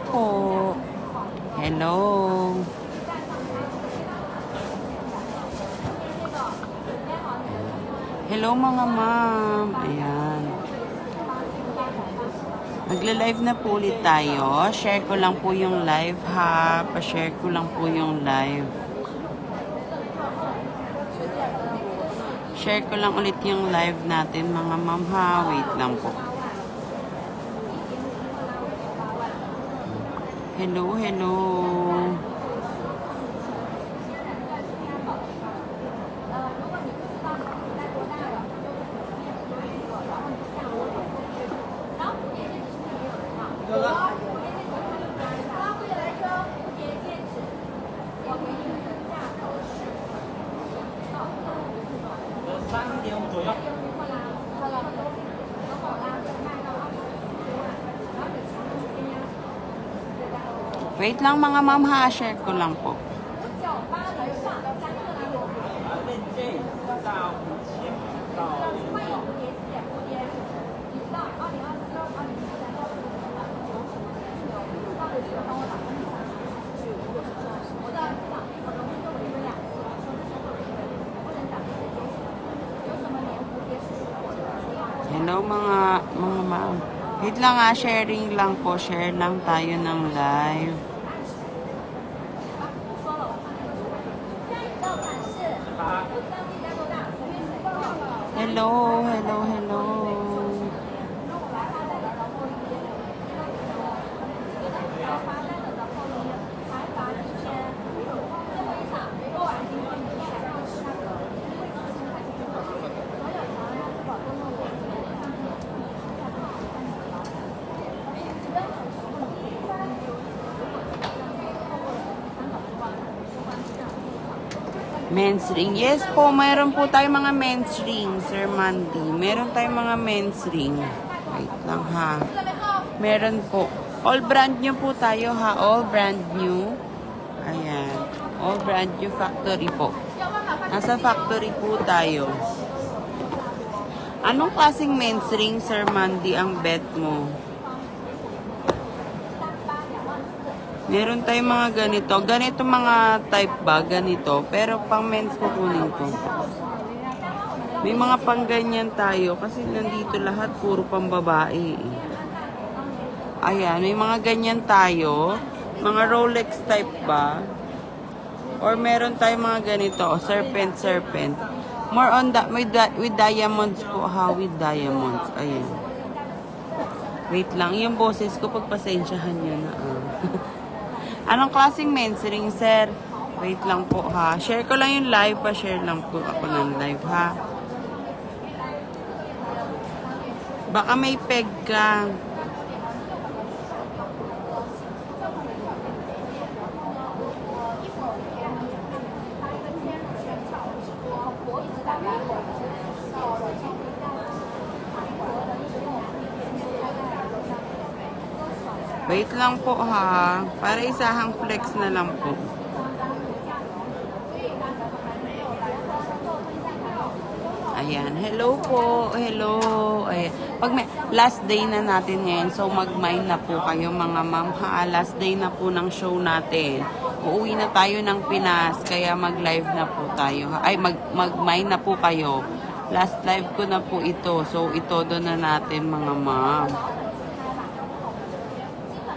po. Hello. Hello mga ma'am. Ayan. Nagla-live na po ulit tayo. Share ko lang po yung live ha. Pa-share ko lang po yung live. Share ko lang ulit yung live natin mga ma'am ha. Wait lang po. Hello, hello. Wait lang mga ma'am ha. Share ko lang po. Hello mga ma'am. Wait lang ha, sharing lang po. Share lang tayo ng live. Hello, hello, hello. Men's ring. Yes po, mayroon po tayo mga men's ring, Sir Mandy. Meron tayong mga men's ring. Wait lang ha. Meron po. All brand new po tayo ha. All brand new. Ayan. All brand new factory po. Nasa factory po tayo. Anong klaseng men's ring, Sir Mandy, ang bet mo? Meron tayong mga ganito. Ganito mga type ba? Ganito. Pero pang men's kukunin ko. May mga pang ganyan tayo. Kasi nandito lahat puro pang babae. Ayan. May mga ganyan tayo. Mga Rolex type ba? Or meron tayong mga ganito. Serpent, serpent. More on that. With diamonds po ha. With diamonds. Ayan. Wait lang. Yung boses ko pagpasensyahan nyo na. Anong klaseng men's ring, sir? Wait lang po, ha. Share ko lang yung live, pa. Share lang po ako ng live, ha. Baka may peg ka. Wait lang po ha. Para isahang flex na lang po. Ayan. Hello po. Hello. Ayan. Pag may, last day na natin ngayon. So mag-mine na po kayo mga ma'am ha. Last day na po ng show natin. Uuwi na tayo ng Pinas. Kaya mag-live na po tayo. Ay mag-mine na po kayo. Last live ko na po ito. So itodo na natin mga ma'am.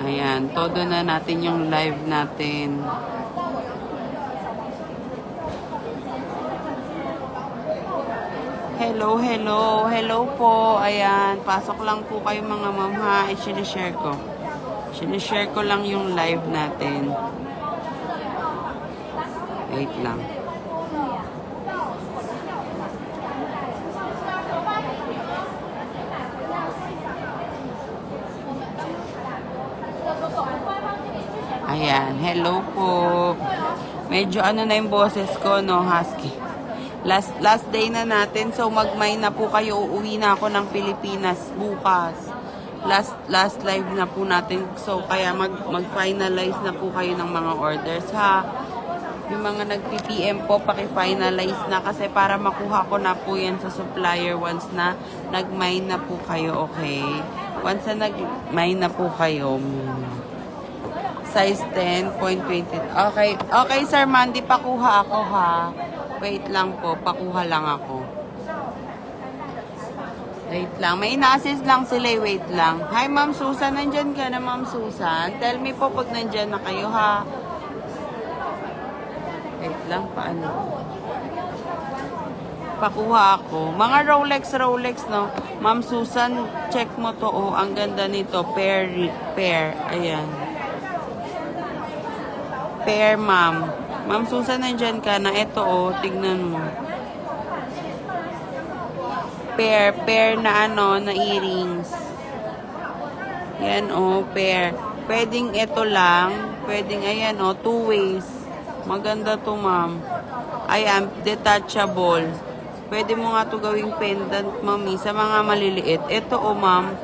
Ayan, todo na natin yung live natin. Hello, hello. Hello po. Ayan, pasok lang po kayo mga ma'am ha. I-share ko. I-share ko lang yung live natin. Wait lang. Ayan, hello po. Medyo ano na yung boses ko, no, husky. Last day na natin, so mag-mine na po kayo. Uuwi na ako ng Pilipinas bukas. Last live na po natin. So, kaya mag-finalize na po kayo ng mga orders, ha. Yung mga nag-PPM po, paki-finalize na kasi para makuha ko na po yan sa supplier once na nag-mine na po kayo, okay? Once na nag-mine na po kayo, Size 10.20. Okay. Okay, Sir Mandy, pakuha ako ha. Wait lang po. Pakuha lang ako. Wait lang. May ina-assist lang sila. Wait lang. Hi, Ma'am Susan. Nandyan ka na, Ma'am Susan. Tell me po pag nandyan na kayo, ha? Wait lang. Paano? Pakuha ako. Mga Rolex, no? Ma'am Susan, check mo to. Oh, ang ganda nito. Pair. Ayan. Pair, ma'am. Ma'am Susan, nandyan ka na. Ito, oh. Tignan mo. Pair na na earrings. Yan, oh, pair. Pwedeng ito lang. Pwedeng, ayan, oh, two ways. Maganda to, ma'am. Ayan, detachable. Pwede mo nga to gawing pendant, mami, sa mga maliliit. Ito, oh, ma'am.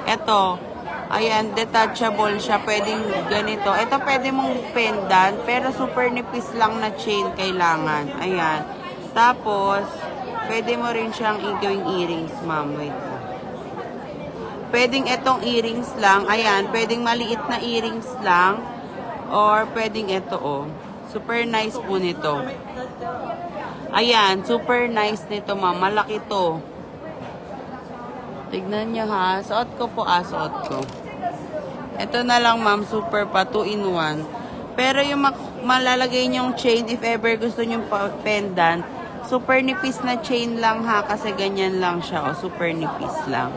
Ito. Ayan, detachable siya. Pwedeng ganito. Ito, pwede mong pendant, pero super nipis lang na chain kailangan. Ayan. Tapos, pwede mo rin siyang gawing earrings, ma'am. Wait lang. Pwedeng itong earrings lang. Ayan, pwedeng maliit na earrings lang. Or pwedeng ito, oh. Super nice po nito. Ayan, super nice nito, ma'am. Malaki to. Tignan nyo, ha. Suot ko po, suot ko. Ito na lang, ma'am. Super pa. 2-in-1. Pero yung malalagay nyong chain, if ever gusto nyong pendant, super nipis na chain lang, ha. Kasi ganyan lang siya, oh. Super nipis lang.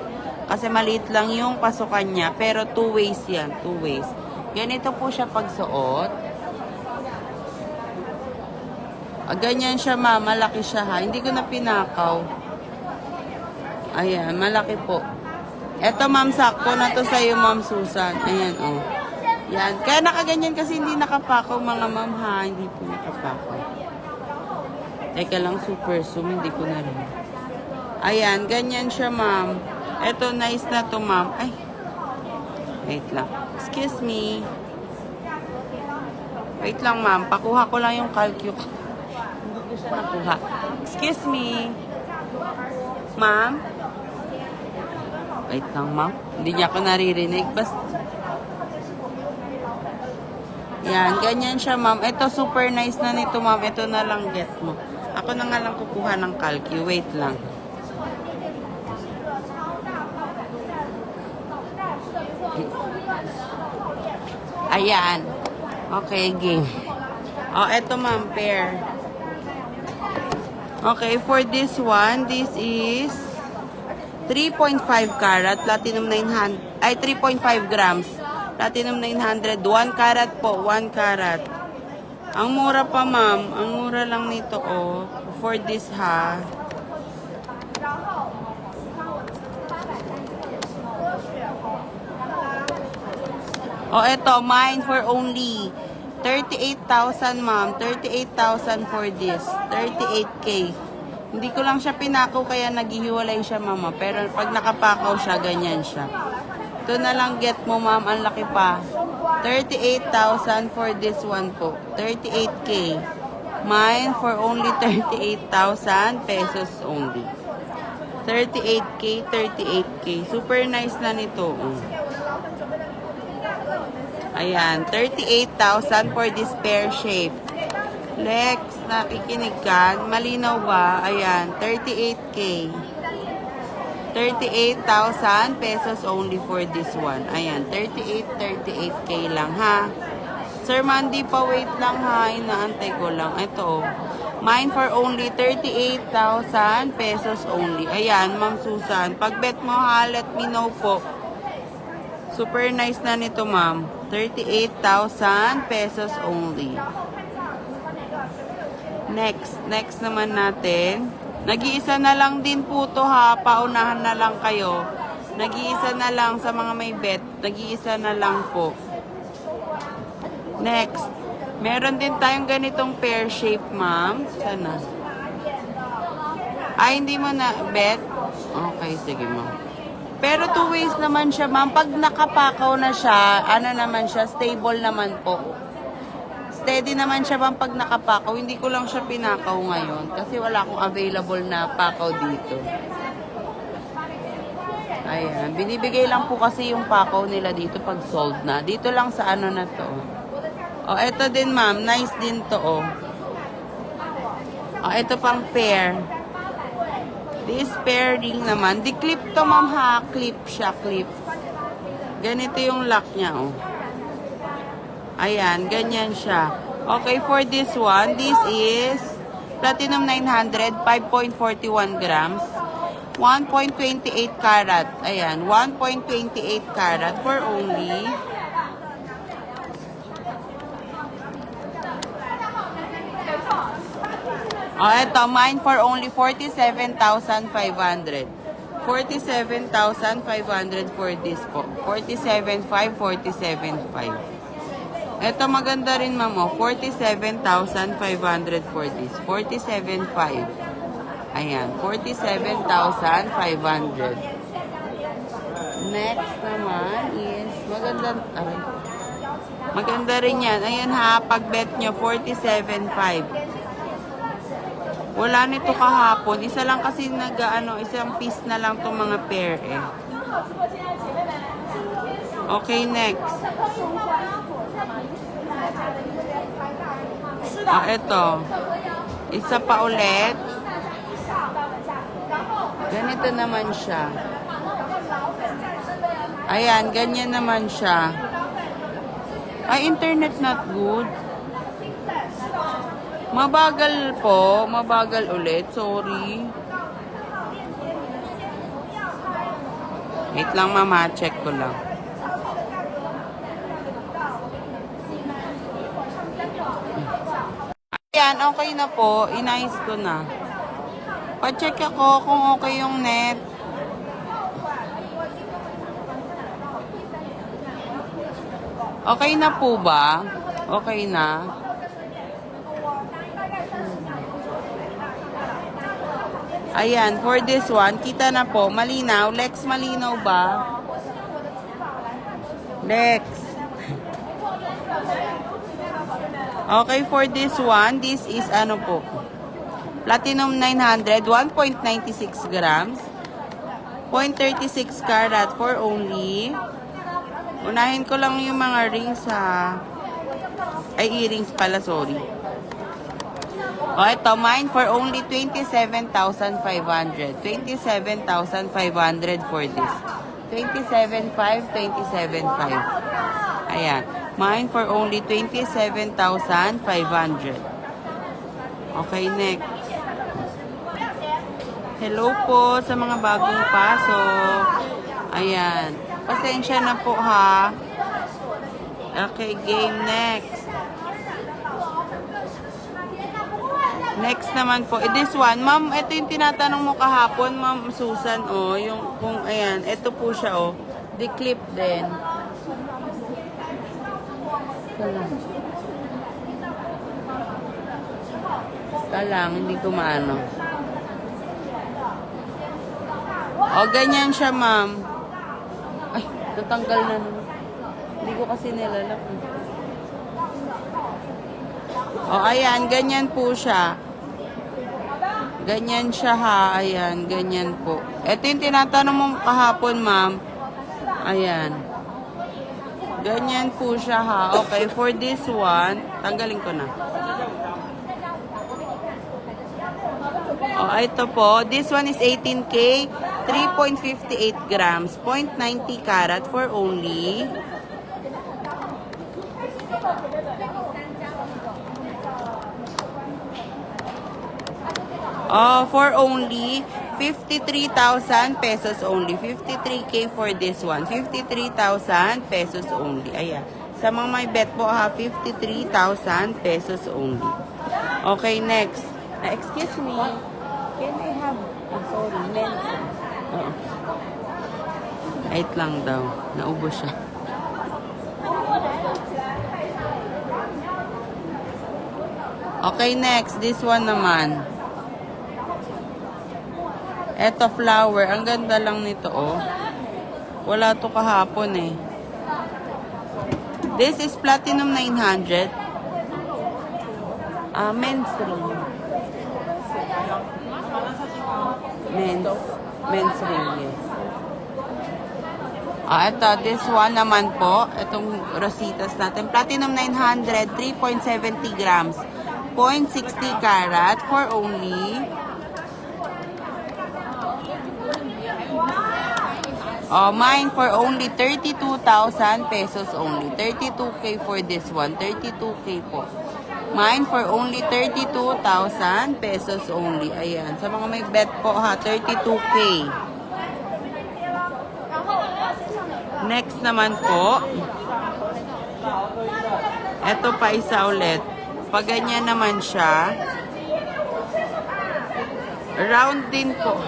Kasi maliit lang yung pasukan niya. Pero 2 ways yan. 2 ways. Ganito po siya pagsuot. Ganyan siya, ma'am. Malaki siya, ha. Hindi ko na pinakaw. Ayan, malaki po. Eto, ma'am, sakto na to sa'yo, Ma'am Susan. Ayan, oh. Yan. Kaya nakaganyan kasi hindi nakapakaw, mga ma'am, ha. Hindi po nakapakaw. Teka lang, super zoom. Hindi ko na rin. Ayan, ganyan siya, ma'am. Eto, nice na to, ma'am. Ay. Wait lang. Excuse me. Wait lang, ma'am. Pakuha ko lang yung calcio. Hindi ko siya nakuha. Excuse me. Ma'am? Wait lang, ma'am. Hindi niya ako naririnig. Yan, ganyan siya, ma'am. Ito, super nice na nito, ma'am. Ito na lang get mo. Ako na nga lang kukuha ng calcio. Wait lang. Ayan. Okay, game. Oh, ito, ma'am, pair. Okay, for this one, this is 3.5 carat, platinum 900, ay 3.5 grams, platinum 900, 1 carat po, 1 carat. Ang mura pa, ma'am, ang mura lang nito, oh, for this, ha. Oh, eto, mine for only 38,000, ma'am. 38,000 for this. 38K. Hindi ko lang siya pinakaw kaya naghihiwalay siya, mama. Pero pag nakapakaw siya, ganyan siya. Ito na lang get mo, ma'am. Ang laki pa. 38,000 for this one po. 38K. Mine for only 38,000 pesos only. 38K, 38K. Super nice na nito. Ayan, 38,000 for this pear shape. Lex, nakikinig ka? Malinaw ba? Ayan, 38K. 38,000 pesos only for this one. Ayan, 38K lang, ha? Sir Mandy, pa wait lang, ha? Inaantay ko lang. Ito, mine for only 38,000 pesos only. Ayan, Ma'am Susan. Pag bet mo, ha? Let me know po. Super nice na nito, ma'am. 38,000 pesos only. Next naman natin. Nag-iisa na lang din po to, ha. Paunahan na lang kayo. Nag-iisa na lang sa mga may bet. Nag-iisa na lang po. Next. Meron din tayong ganitong pear shape, ma'am. Sana. Ay, hindi mo na bet? Okay, sige, ma'am. Pero 2 ways naman siya, ma'am. Pag nakapakaw na siya, ano naman siya, stable naman po. Steady naman siya, ma'am, pag nakapakaw. Hindi ko lang siya pinakaw ngayon kasi wala akong available na pakaw dito. Ayan. Binibigay lang po kasi yung pakaw nila dito pag sold na. Dito lang sa ano na to. Oh, eto din ma'am. Nice din to oh. Oh, eto pang pair. This pair ring naman. Di clip to ma'am ha. Clip siya. Clip. Ganito yung lock niya oh. Ayan. Ganyan siya. Okay, for this one, this is Platinum 900, 5.41 grams. 1.28 karat. Ayan, 1.28 karat for only oh, eto, mine for only 47,500. 47,500 for this po. 47,500, 47,500. Eto maganda rin ma'am, oh. 47,500 for this. 47,500. Ayan, 47,500. Next naman is, maganda rin yan. Ayan ha, pag bet nyo, 47,500. Wala nito kahapon. Isa lang kasi isang piece na lang itong mga pair eh. Okay, next. Ito. Isa pa ulit. Ganito naman siya. Ayan, ganyan naman siya. Ay, internet not good. Mabagal po. Mabagal ulit. Sorry. Wait lang mama. Check ko lang. Ayan, okay na po. Inayos ko na. Pa-check ako kung okay yung net. Okay na po ba? Okay na. Ayan, for this one, kita na po. Malinaw. Lex, malinaw ba? Lex. Okay, for this one, this is ano po? Platinum 900, 1.96 grams. 0.36 karat for only. Unahin ko lang yung mga rings ha. Ay, earrings pala, sorry. O, ito, mine for only 27,500. 27,500 for this. 27,500, 27,500. Ayan. Mine for only 27,500. Okay, next. Hello po sa mga bagong pasok. Ayan. Pasensya na po ha. Okay, game next. Next naman po. This one, ma'am, ito yung tinatanong mo kahapon, ma'am Susan, oh. Yung, kung, ayan, ito po siya, oh. Di-clip din. Lang, hindi ko maano. O, ganyan siya, ma'am. Ay, natanggal na naman. Hindi ko kasi nilalak. O, ayan, ganyan po siya. Ganyan siya, ha. Ayan, ganyan po. Ito yung tinatanong mo kahapon, ma'am. Ayan. Ganyan po siya, ha. Okay, for this one, tanggalin ko na. Oh, ito po. This one is 18K, 3.58 grams, 0.90 karat for only. Oh, for only 53,000 pesos only. 53K for this one. 53,000 pesos only. Ayan. Sa mga may bet po ha, 53,000 pesos only. Okay, next. Excuse me. Can I have, sorry, lens? Oo. 8 lang daw. Naubos siya. Okay, next. This one naman. Eto, flower. Ang ganda lang nito, oh. Wala to kahapon, eh. This is Platinum 900. Men's ring. Men's ring, yes. Ito, this one naman po, itong Rositas natin. Platinum 900, 3.70 grams, 0.60 karat for only... mine for only 32,000 pesos only. 32K for this one. 32K po. Mine for only 32,000 pesos only. Ayan. Sa mga may bet po ha, 32K. Next naman po. Ito pa isa ulit. Pag ganyan naman siya. Round din po.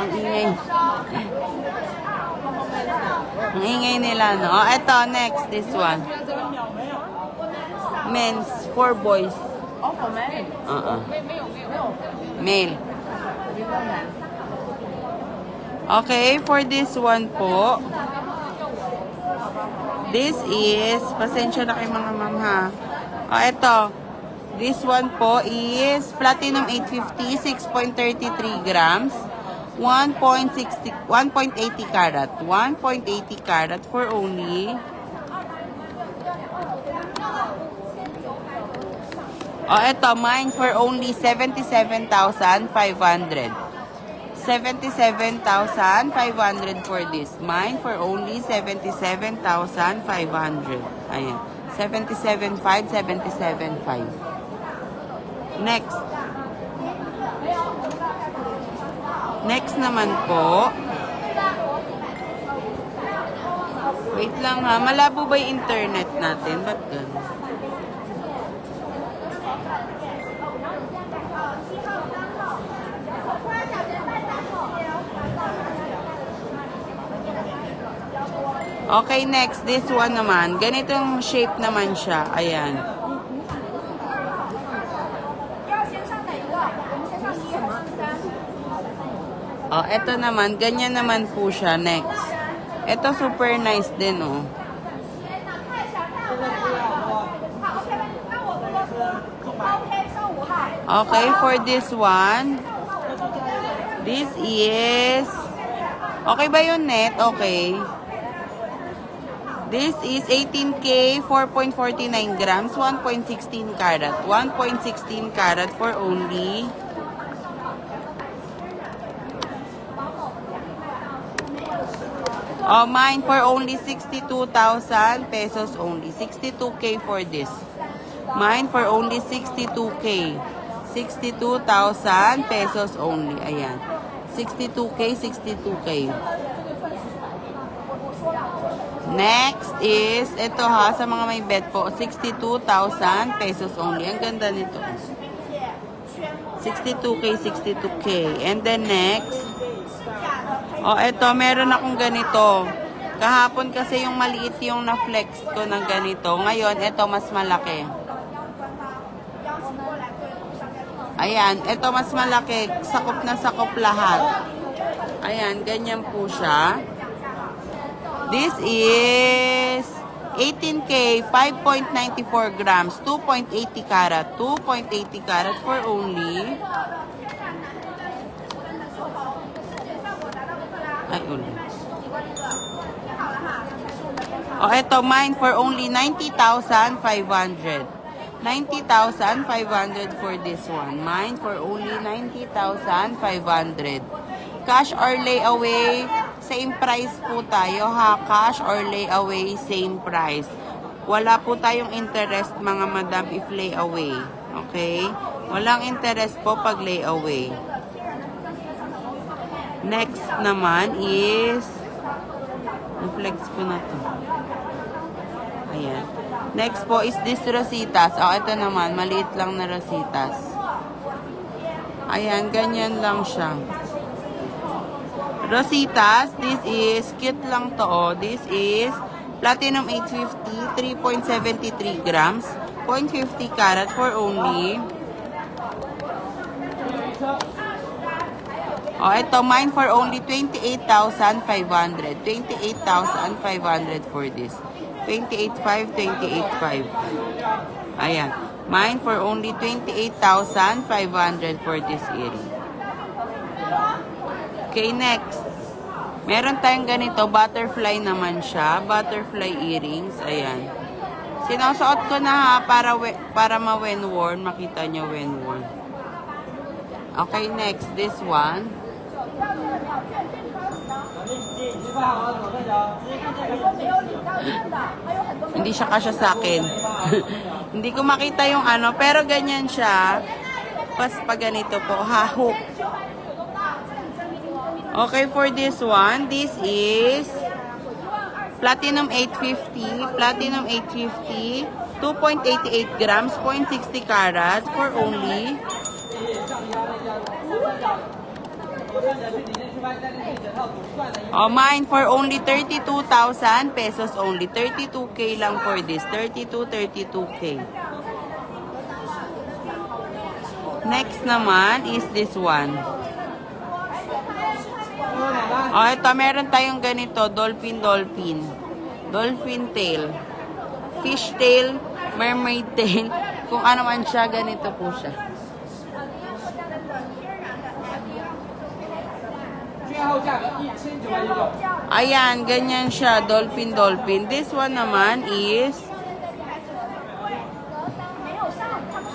Ang ingay. Ang ingay nila, no? Ito, next, this one. Men's, for boys. Oh, for men. Male. Okay, for this one po. This is, pasensya na kayo mga ma'am ha. Ito. This one po is Platinum 850, 6.33 grams. 1.80 karat. 1.80 karat for only... ito, mine for only 77,500. 77,500 for this. Mine for only 77,500. Ayan. 77,500, 77,500. Next. Next naman po. Wait lang ha. Malabo ba yung internet natin? Ba't ganun? Okay, next. This one naman. Ganitong shape naman siya. Ayan. Ito naman. Ganyan naman po siya. Next. Ito super nice din, oh. Okay, for this one. This is... Okay ba yun, net? Okay. This is 18K, 4.49 grams, 1.16 karat. 1.16 karat for only... mine for only 62,000 pesos only. 62K for this. Mine for only 62K. 62,000 pesos only. Ayan. 62K, 62K. Next is, ito ha, sa mga may bet po, 62,000 pesos only. Ang ganda nito. 62K, 62K. And then next, ito, meron akong ganito. Kahapon kasi yung maliit yung na-flex ko ng ganito. Ngayon, ito mas malaki. Ayan, ito mas malaki. Sakop na sakop lahat. Ayan, ganyan po siya. This is 18K, 5.94 grams, 2.80 karat. 2.80 karat for only... Ay, ulit. Ito, mine for only 90,500. 90,500 for this one. Mine for only 90,500. Cash or layaway, same price po tayo ha. Cash or layaway, same price. Wala po tayong interest mga madam if layaway. Okay? Walang interest po pag layaway. Next naman is, i-flex ko na to. Ayan. Next po is this Rositas. Ito naman, maliit lang na Rositas. Ayan, ganyan lang siya. Rositas, this is, cute lang to. This is Platinum 850, 3.73 grams, 0.50 karat for only... ito, mine for only 28,500. 28,500 for this. 28,500, 28,500. Ayan. Mine for only 28,500 for this area. Okay, next. Meron tayong ganito, butterfly naman siya. Butterfly earrings. Ayan. Sinusuot ko na ha, para ma-when worn. Makita nyo when worn. Okay, next. This one. Hindi siya kasya sa akin. Hindi ko makita yung ano, pero ganyan siya. Pas pa ganito po, ha-hook. Okay, for this one, this is Platinum 850, Platinum 850, 2.88 grams, 0.60 karat for only mine for only 32,000 pesos only. 32K lang for this. 32K. Next naman is this one. Oh, ito, meron tayong ganito, dolphin tail, fish tail, mermaid tail, kung ano man siya, ganito po siya. Ayan, ganyan siya, dolphin. This one naman is,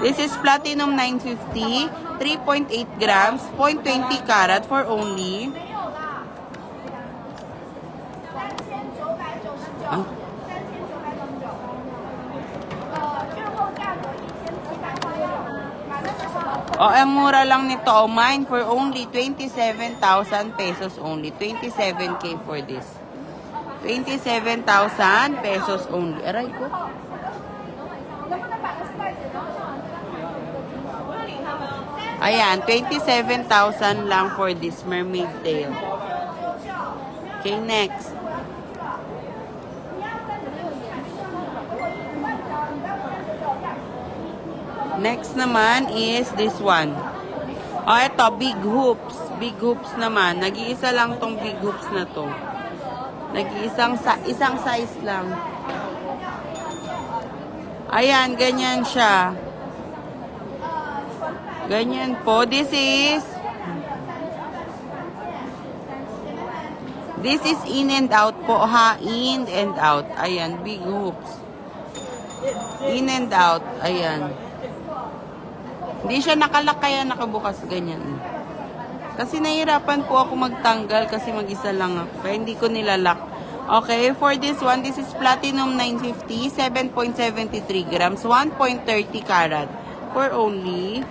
this is Platinum 950, 3.8 grams, 0.20 karat for only ang mura lang nito. Mine for only 27,000 pesos only. 27K for this. 27,000 pesos only. Aray ko. Ayan, 27,000 lang for this mermaid tail. Okay, next. Next naman is this one. Oh, ito, big hoops. Big hoops naman. Nag-iisa lang tong big hoops na to. Isang size lang. Ayan, ganyan siya. Ganyan po. This is in and out po, ha? In and out. Ayan, big hoops. In and out. Ayan. Hindi siya nakalak, kaya nakabukas ganyan. Kasi nahihirapan po ako magtanggal kasi mag-isa lang ako. Kaya hindi ko nilalak. Okay, for this one, this is Platinum 950, 7.73 grams, 1.30 karat. For only...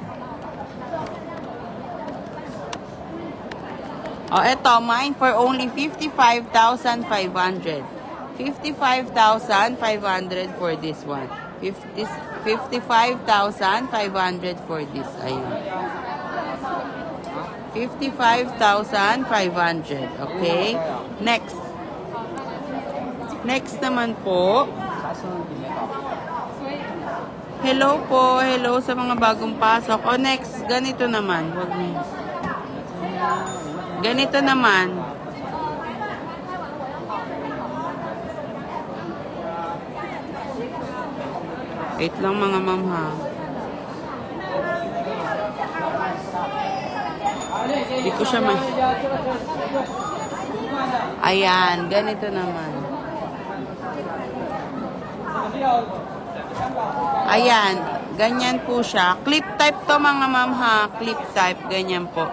Oh, eto, mine for only 55,500. 55,500 for this one. 55,500 for this. Ayun. 55,500. Okay? Next. Next naman po. Hello po. Hello sa mga bagong pasok. O next, ganito naman. Huwag niyo. Ganito naman. Wait lang mga ma'am ha. Hindi ko siya Ayan, ganito naman. Ayan, ganyan po siya. Clip type to mga ma'am ha. Clip type, ganyan po.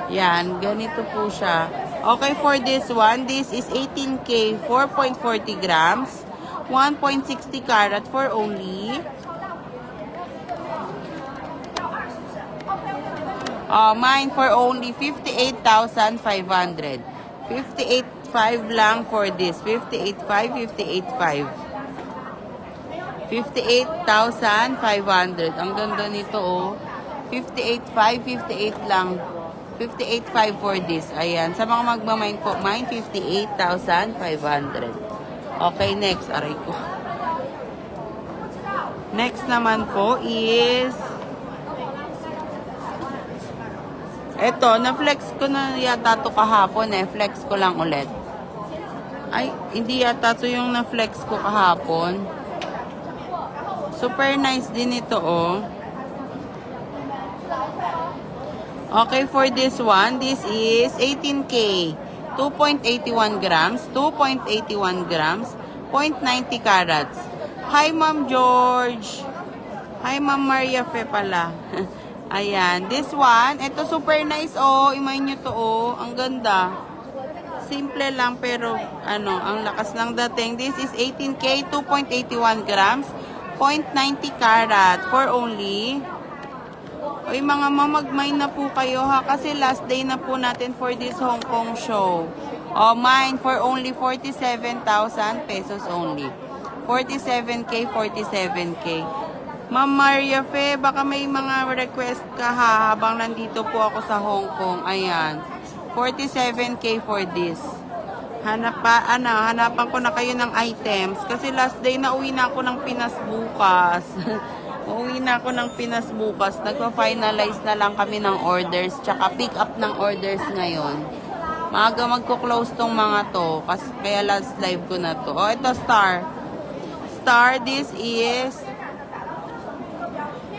Yan, ganito po siya. Okay, for this one, this is 18K, 4.40 grams. 1.60 karat for only mine for only 58,500. 58,500 lang for this. 58,500. 58,500. Ang ganda nito oh. 58,500, 58 lang. 58,500 for this. Ayan, sa mga magmamine po, mine 58,500. Okay, next. Aray ko. Next naman po is eto, na-flex ko na yata to kahapon eh. Flex ko lang ulit. Ay, hindi yata to yung na-flex ko kahapon. Super nice din ito oh. Okay, for this one, this is 18K. 2.81 grams, 2.81 grams, 0.90 carats. Hi, Ma'am George. Hi, Ma'am Maria Fe pala. Ayan, this one, ito super nice oh. Imay nyo to oh. Ang ganda. Simple lang pero ano, ang lakas ng dating. This is 18K, 2.81 grams, 0.90 carat for only. Uy, mga mamagmay na po kayo ha, kasi last day na po natin for this Hong Kong show. Oh, mine for only 47,000 pesos only. 47K, 47K. Ma'am Maria Fe, baka may mga request ka ha, habang nandito po ako sa Hong Kong. Ayan. 47K for this. Hanapan ko na kayo ng items. Kasi last day na uwi na ako ng Pinas bukas. Uwi na ako ng Pinas bukas. Nagpa-finalize na lang kami ng orders. Tsaka pick up ng orders ngayon. Maaga magko-close tong mga to. Kasi, kaya last live ko na to. Oh, ito Star. Star, this is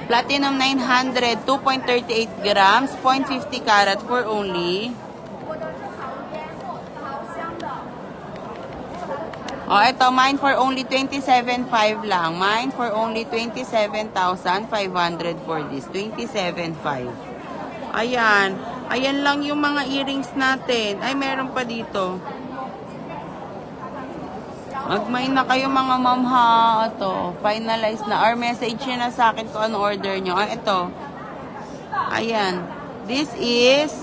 Platinum 900, 2.38 grams, 0.50 carat for only. Oh, ito, mine for only 27.5 lang. Mine for only 27,500 for this. 27.5. Ayan. Ayan lang yung mga earrings natin. Ay, meron pa dito. Magmay na kayo mga ma'am ha. Ito, finalize na. Or message nyo na sa akin kung ano order nyo. Ay, ito. Ayan. This is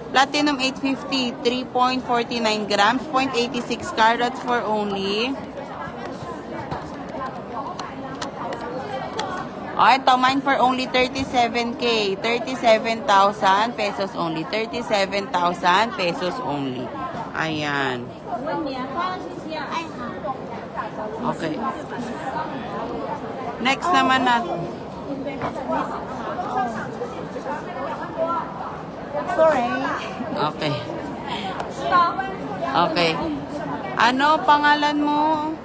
Platinum 850, 3.49 grams, 0.86 carats for only. Oh, ito, mine for only 37K. 37,000 pesos only. 37,000 pesos only. Ayan. Okay. Next naman natin. Sorry. Okay. Okay. Ano pangalan mo?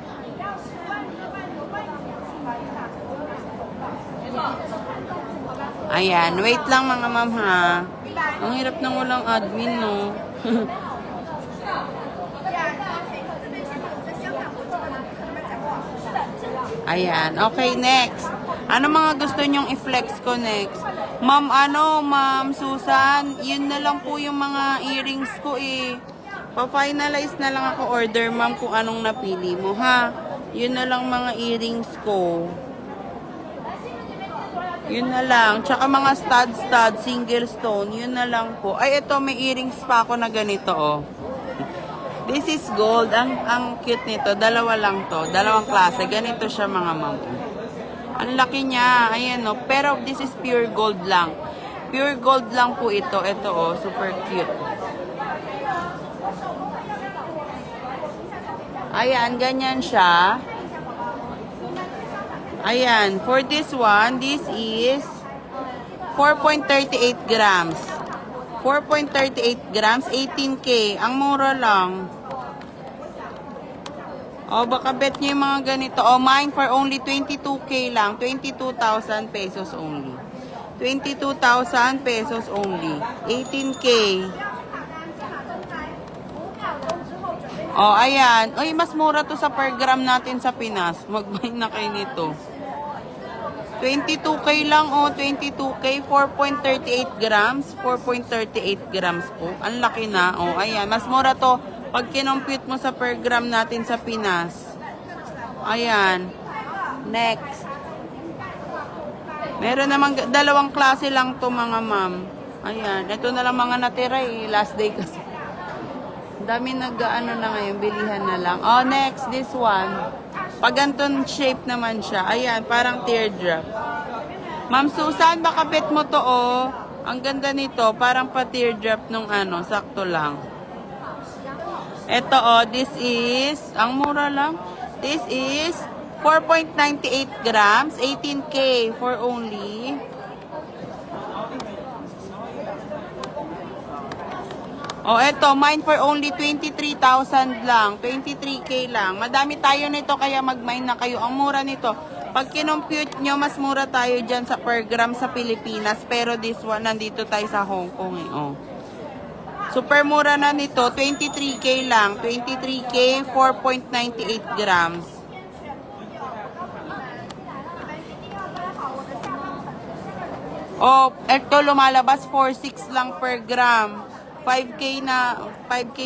Ayan. Wait lang mga ma'am ha. Ang hirap ng walang admin no. Ayan. Okay, next. Ano mga gusto nyong i-flex ko next? Ma'am, Ma'am Susan, yun na lang po yung mga earrings ko eh. Pa-finalize na lang ako order, ma'am, kung anong napili mo, ha? Yun na lang mga earrings ko. Yun na lang. Tsaka mga stud, single stone, yun na lang po. Ay, ito, may earrings pa ako na ganito, oh. This is gold. Ang cute nito. Dalawa lang to. Dalawang klase. Ganito siya mga ma'am. Ang laki niya. Ayan no. Pero this is pure gold lang. Pure gold lang po ito. Ito oh. Super cute. Ayan. Ganyan siya. Ayan. For this one, this is 4.38 grams. 4.38 grams, 18K. Ang mura lang. O, baka bet nyo yung mga ganito. O, mine for only 22K lang. 22,000 pesos only. 22,000 pesos only. 18K. O, ayan. Uy, mas mura to sa per gram natin sa Pinas. Mag-buy na kayo nito. 22K lang oh, 22K, 4.38 grams, 4.38 grams po. Ang laki na, oh, ayan. Mas mura to pag kinompute mo sa per gram natin sa Pinas. Ayan. Next. Meron namang dalawang klase lang to mga ma'am. Ayan. Ito na lang mga natira eh. Last day kasi. Dami nag-ano na ngayon, bilihan na lang. Oh, next, this one. Pag ganton shape naman siya. Ayan, parang teardrop. Ma'am Susan, baka bet mo to, oh. Ang ganda nito, parang pa teardrop nung ano, sakto lang. Ito, oh, this is, ang mura lang. This is 4.98 grams, 18K for only. Oh, eto, mine for only 23,000 lang. 23K lang. Madami tayo nito kaya mag-mine na kayo. Ang mura nito, Pag kinompute nyo, mas mura tayo dyan sa per gram sa Pilipinas. Pero this one, nandito tayo sa Hong Kong eh. Oh. Super mura na nito. 23K lang. 23K, 4.98 grams. Oh, ito lumalabas 4.6 lang per gram. 5K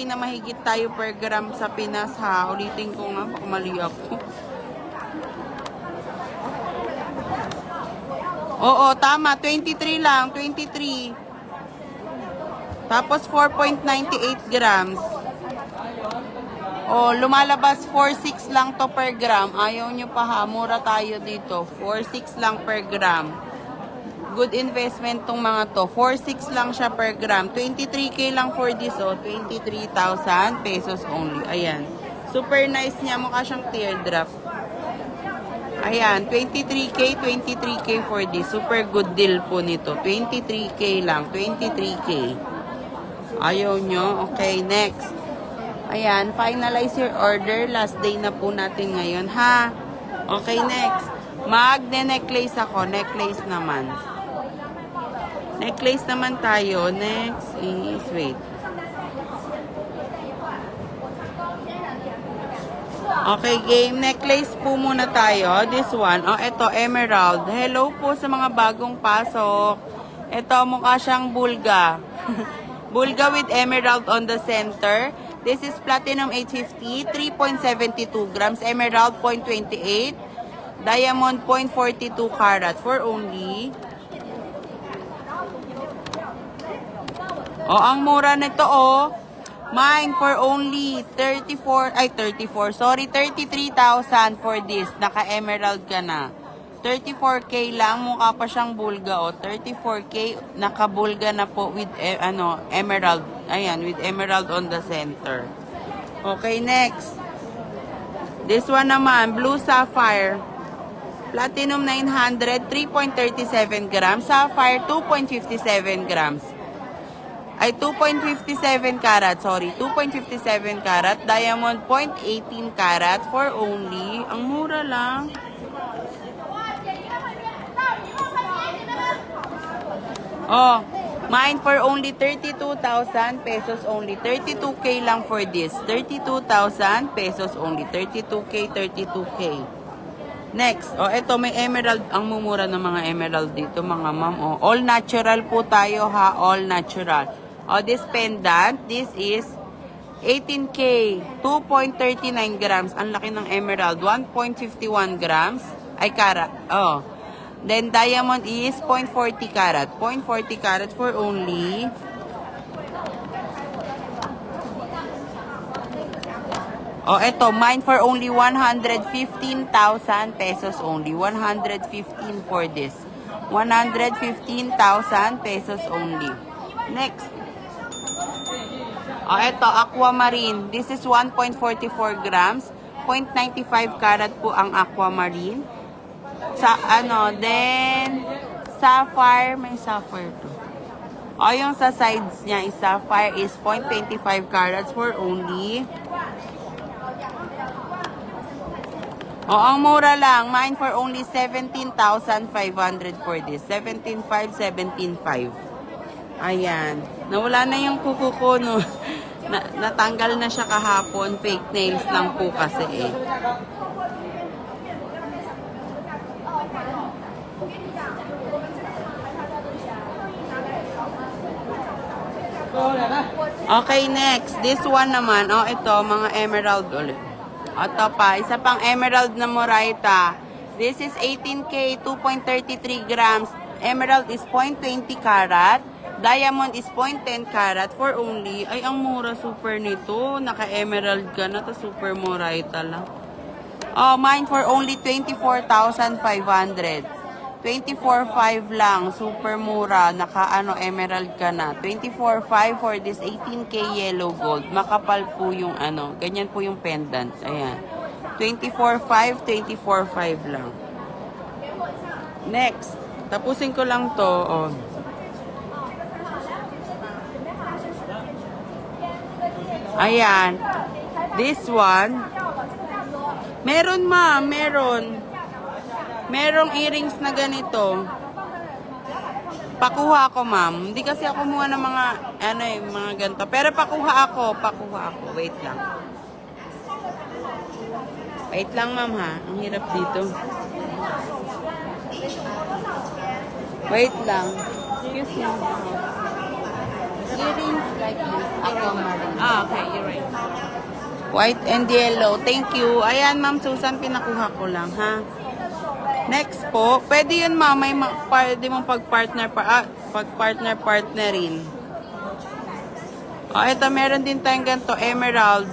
na mahigit tayo per gram sa Pinas ha. Ulitin ko nga, baka mali ako. Oo, tama. 23 lang. 23. Tapos 4.98 grams. Oh, lumalabas 4.6 lang to per gram. Ayaw nyo pa ha. Mura tayo dito. 4.6 lang per gram. Good investment tong mga to. 4.6 lang siya per gram. 23K lang for this, oh. 23,000 pesos only. Ayan. Super nice niya. Mukha siyang teardrop. Ayan. 23K, 23K for this. Super good deal po nito. 23K lang. 23K. Ayaw nyo? Okay, next. Ayan. Finalize your order. Last day na po natin ngayon, ha? Okay, next. Magne-necklace ako. Necklace naman. Necklace naman tayo. Next is, wait. Okay, game. Necklace po muna tayo. This one. Oh, ito, emerald. Hello po sa mga bagong pasok. Ito, mukha siyang bulga. Bulga with emerald on the center. This is platinum 850, 3.72 grams. Emerald 0.28. Diamond 0.42 karat for only... Oh, ang mura nito, oh. Mine for only 33,000 for this. Naka-emerald ka na. 34K lang, mukha pa siyang bulga, oh. 34K, naka-bulga na po with, emerald. Ayan, with emerald on the center. Okay, next. This one naman, blue sapphire. Platinum 900, 3.37 grams. Sapphire, 2.57 grams. Ay, 2.57 karat, sorry. 2.57 karat. Diamond, 0.18 karat for only. Ang mura lang. Oh, mine for only 32,000 pesos only. 32K lang for this. 32,000 pesos only. 32K, 32K. Next, oh, ito may emerald. Ang mumura ng mga emerald dito, mga ma'am. Oh, all natural po tayo ha, all natural. Oh, this pendant, this is 18K, 2.39 grams. Ang laki ng emerald, 1.51 grams. Ay, karat. Oh. Then, diamond is 0.40 karat. 0.40 karat for only... Oh, eto, mine for only 115,000 pesos only. 115 for this. 115,000 pesos only. Next. Oh, eto, aquamarine. This is 1.44 grams. 0.95 karat po ang aquamarine. Sa, then, sapphire. May sapphire to. Oh, yung sa sides niya is sapphire is 0.25 carats for only... Oh, ang mura lang. Mine for only 17,500 for this. 17,500, 17,500. Ayan. Nawala na yung kuko ko, no? Natanggal na siya kahapon. Fake nails lang po kasi eh. Okay, next. This one naman. Oh, ito, mga emerald ulit. Ito pa, isa pang emerald na Moraita. This is 18K, 2.33 grams. Emerald is 0.20 karat. Diamond is 0.10 karat for only. Ay, ang mura super nito. Naka-emerald ka na, to super Moraita lang. Oh, mine for only 24,500. 24,500 lang. Super mura. Emerald ka na. 24,500 for this 18K yellow gold. Makapal po yung ganyan po yung pendant. Ayan. 24,500, 24,500 lang. Next. Tapusin ko lang to. Oh. Ayan. This one. Meron, ma'am. Meron. Merong earrings na ganito. Pakuha ako, ma'am. Hindi kasi ako kumuha ng mga, mga ganito. Pero pakuha ako. Wait lang. Wait lang, ma'am, ha. Ang hirap dito. Wait lang. Excuse me. Earrings like this. Aquamarine. Okay, you're right. White and yellow. Thank you. Ayan, ma'am Susan, pinakuha ko lang, ha. Next po, pwede yun, ma'am. Pwede mong pagpartnerin. Ito, meron din tayong ganito, emerald.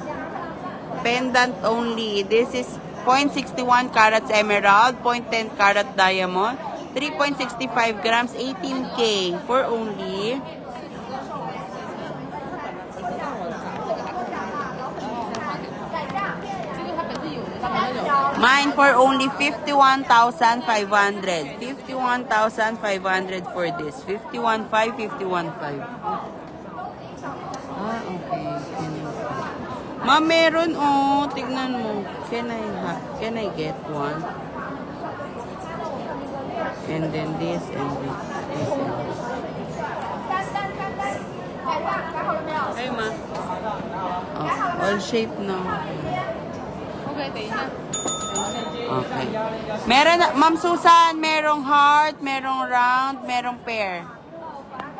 Pendant only. This is 0.61 carats emerald, 0.10 carat diamond, 3.65 grams, 18K for only. Mine for only 51,500. 51,500 for this. 51,500. Okay. Ma, meron, oh. Tignan mo. Can I get one? And then this and this. This and this. Hey, ma. Oh, all shape na. Okay. Meron, Ma'am Susan, merong heart, merong round, merong pair.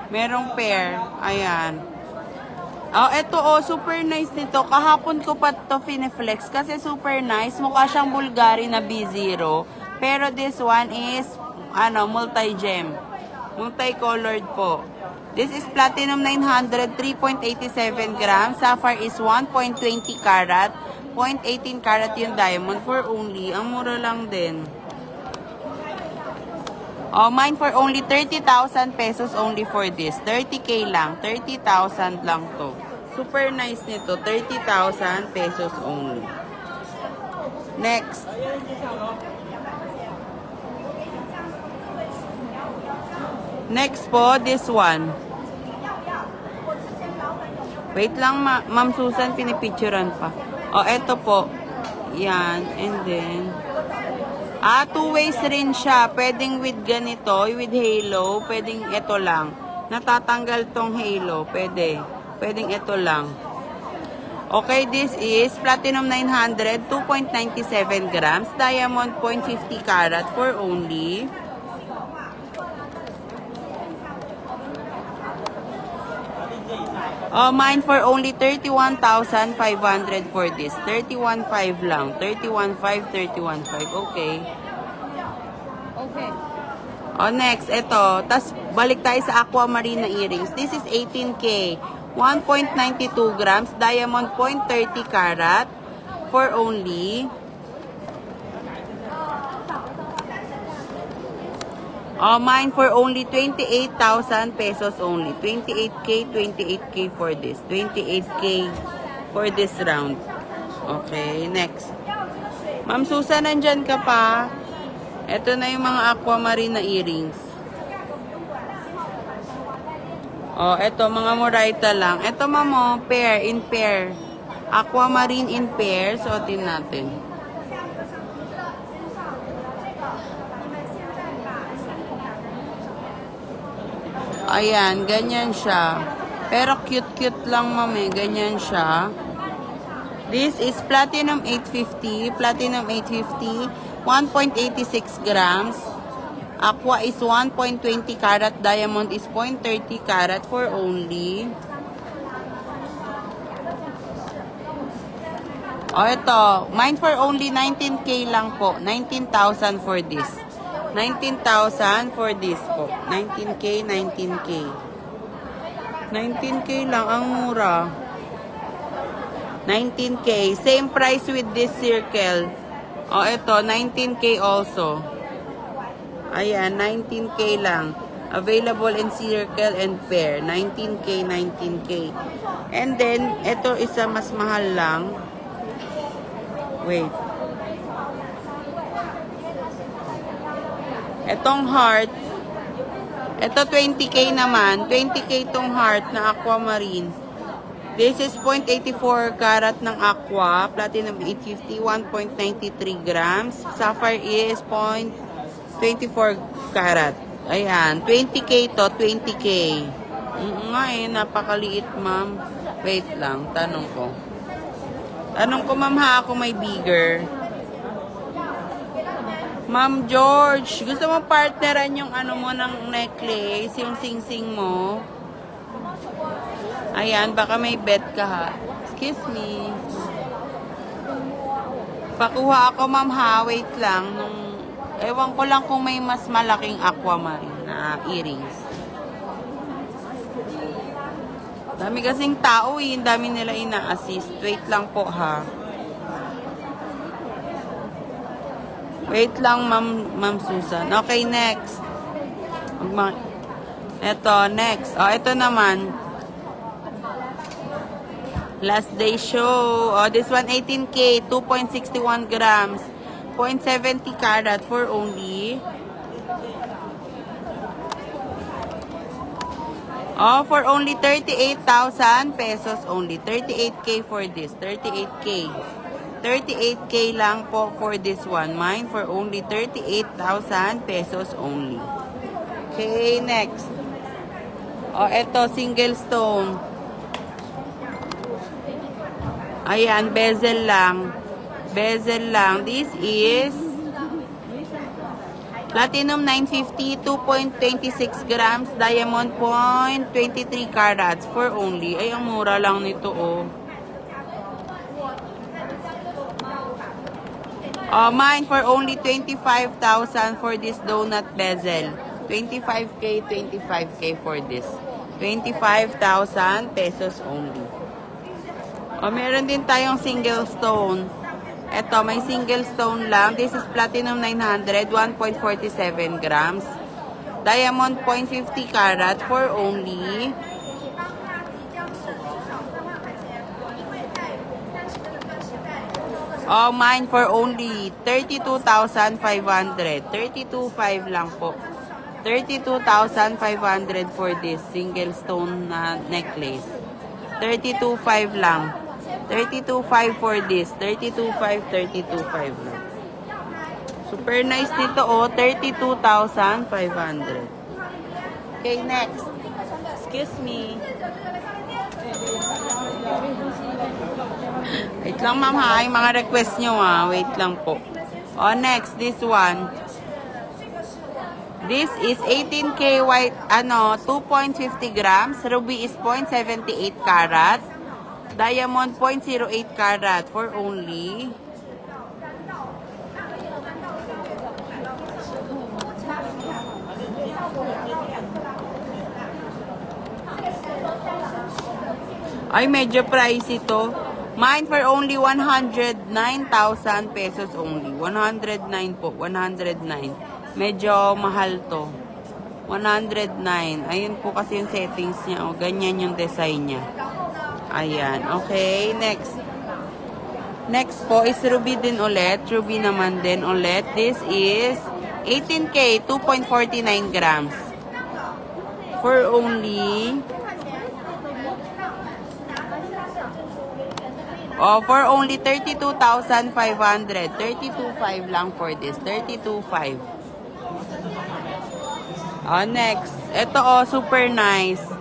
Merong pair. Ayan. Oh, eto oh, super nice nito. Kahapon ko pa to fineflex kasi super nice. Mukha siyang Bulgari na B0. Pero this one is, multi-gem. Multi-colored po. This is platinum 900, 3.87 grams. Sapphire is 1.20 carat. 0.18 carat yung diamond for only. Ang mura lang din. Oh, mine for only 30,000 pesos only for this. 30K lang. 30,000 lang to. Super nice nito. 30,000 pesos only. Next. Next po, this one. Wait lang, Ma'am Susan, pinipicturean pa. Oh, eto po. Yan. And then, two ways rin siya. Pwedeng with ganito, with halo. Pwedeng ito lang. Natatanggal tong halo. Pwedeng ito lang. Okay, this is platinum 900, 2.97 grams. Diamond 0.50 carat for only. Oh, mine for only 31,500 for this. 31,500 lang. 31,500, 31,500. Okay. Okay. Oh, next, ito. Tapos, balik tayo sa aquamarine na earrings. This is 18K. 1.92 grams. Diamond 0.30 carat. For only. Oh, mine for only 28,000 pesos only. 28K, 28K for this. 28K for this round. Okay, next. Ma'am Susan, nandyan ka pa? Ito na yung mga aquamarine na earrings. Oh, ito, mga Moraita lang. Ito, ma'am, pair, in pair. Aquamarine in pair. Suotin natin. Ayan, ganyan siya. Pero cute-cute lang, ma'am, ganyan siya. This is platinum 850. Platinum 850. 1.86 grams. Aqua is 1.20 carat. Diamond is 0.30 carat for only. Oh, ito. Mine for only 19K lang po. 19,000 for this. 19,000 for this po. 19K, 19K. 19K lang. Ang mura. 19K. Same price with this circle. Oh, ito. 19K also. Ayan. 19K lang. Available in circle and pair. 19K, 19K. And then, ito isa mas mahal lang. Wait. Etong heart, ito 20K naman. 20K itong heart na aquamarine. This is 0.84 carat ng aqua. Platinum 850, 1.93 grams. Sapphire is 24 karat. Ayan, 20K to, 20K. Nga napakaliit, ma'am. Wait lang, tanong ko. Tanong ko, ma'am, ha, ako may bigger. Ma'am George, gusto mo partneran yung ano mo ng necklace, yung sing-sing mo? Ayan, baka may bet ka, ha. Excuse me. Pakuha ako, ma'am, ha. Wait lang. Ewan ko lang kung may mas malaking aquamarine na earrings. Dami kasing tao eh. Dami nila ina-assist. Wait lang po, ha. Wait lang, Ma'am Susan. Okay, next. Eto, next. Oh, ito naman. Last day show. Oh, this one, 18K, 2.61 grams, 0.70 carat for only. Oh, for only 38,000 pesos only. 38K for this. 38K. 38K lang po for this one. Mine for only 38,000 pesos only. Okay, next. Oh, eto, single stone. Ayan, bezel lang. Bezel lang. This is platinum 950, 2.26 grams, diamond 0.23 carats for only. Ay, ang mura lang nito, oh. Mine for only 25,000 for this donut bezel. 25K, 25K for this. 25,000 pesos only. Meron din tayong single stone. Ito, may single stone lang. This is platinum 900, 1.47 grams. Diamond 0.50 carat for only mine for only 32,500. 32,500 lang po. 32,500 for this single stone na necklace. 32,500 lang. 32,500 for this. 32,500, 32,500 lang. Super nice nito, oh. 32,500. Okay, next. Excuse me. Wait lang, ma'am, ha. Yung mga request nyo, ha. Wait lang po. Oh, next, this one. This is 18K white, 2.50 grams. Ruby is 0.78 carat. Diamond 0.08 carat for only ay medyo pricey to. Mine for only 109,000 pesos only. 109 po. 109. Medyo mahal to. 109. Ayun po kasi yung settings niya. O, ganyan yung design niya. Ayan. Okay, next. Next po is ruby din ulit. Ruby naman din ulit. This is 18K, 2.49 grams. For only for only 32,500. 32,500 lang for this. 32,500. Next. Ito, super nice.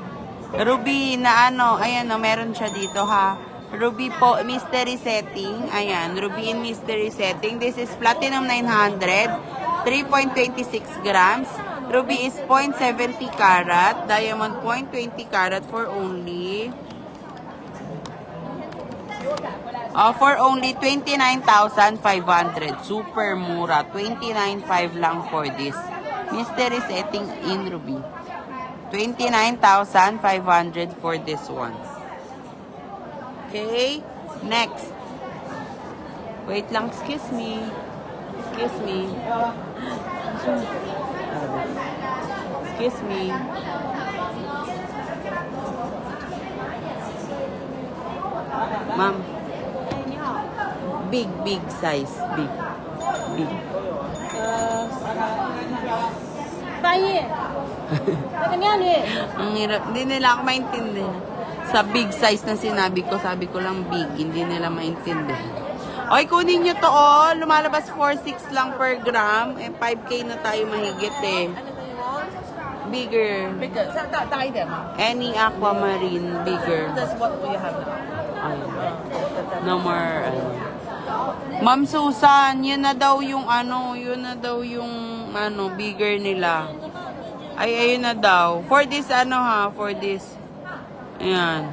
Ruby na ayan, meron siya dito, ha. Ruby po, mystery setting. Ayan, ruby in mystery setting. This is platinum 900, 3.26 grams. Ruby is 0.70 carat. Diamond 0.20 carat for only 29,500. Super mura. 29,500 lang for this. Mystery setting in ruby. 29,500 for this one. Okay. Next. Wait lang. Excuse me. Excuse me. Excuse me. Ma'am. Big size. Big. 翻译，那个靓女， Ang hirap. Hindi nila ako maintindihan. Sa big size na sinabi ko, sabi ko lang big. Hindi nila maintindihan. Oy, kunin nyo to, oh. Lumalabas 4.6 lang per gram. Eh, 5K na tayo mahigit, eh. Bigger. Bigger. 大一点吗？ Any aquamarine, bigger. That's what we have now. Ayun. No more, ano. Ma'am Susan, yun na daw yung bigger nila. Ay, ayun na daw. For this, for this. Ayan.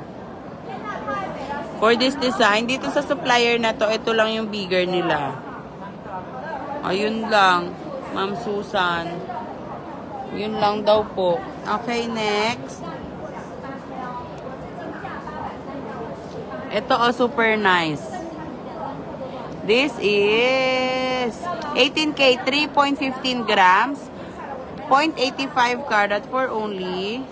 For this design, dito sa supplier na to, ito lang yung bigger nila. Ayun lang, Ma'am Susan. Yun lang daw po. Okay, next. Ito, super nice. This is 18K, 3.15 grams, 0.85 karat for only...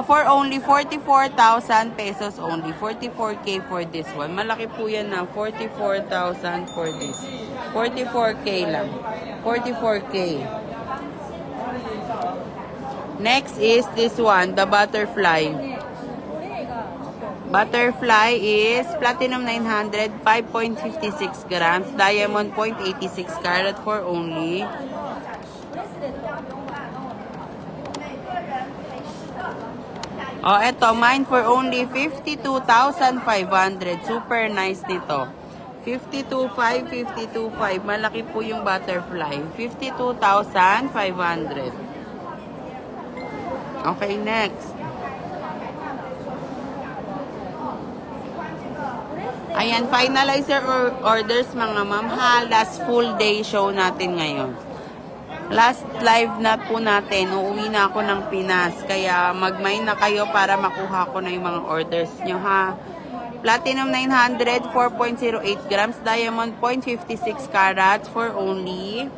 for only 44,000 pesos only. 44K for this one. Malaki po yan na. 44,000 for this. 44K lang. 44K. Next is this one, the butterfly. Butterfly is platinum 900, 5.56 grams. Diamond 0.86 carat for only... Oh, eto, mine for only 52,500. Super nice nito. 52,500. Malaki po yung butterfly. 52,500. Okay, next. Ayan, finalizer orders mga ma'am ha. Last full day show natin ngayon. Last live na po natin, uuwi na ako ng Pinas. Kaya mag-mine na kayo para makuha ko na yung mga orders nyo ha. Platinum 900, 4.08 grams. Diamond 0.56 carats for only...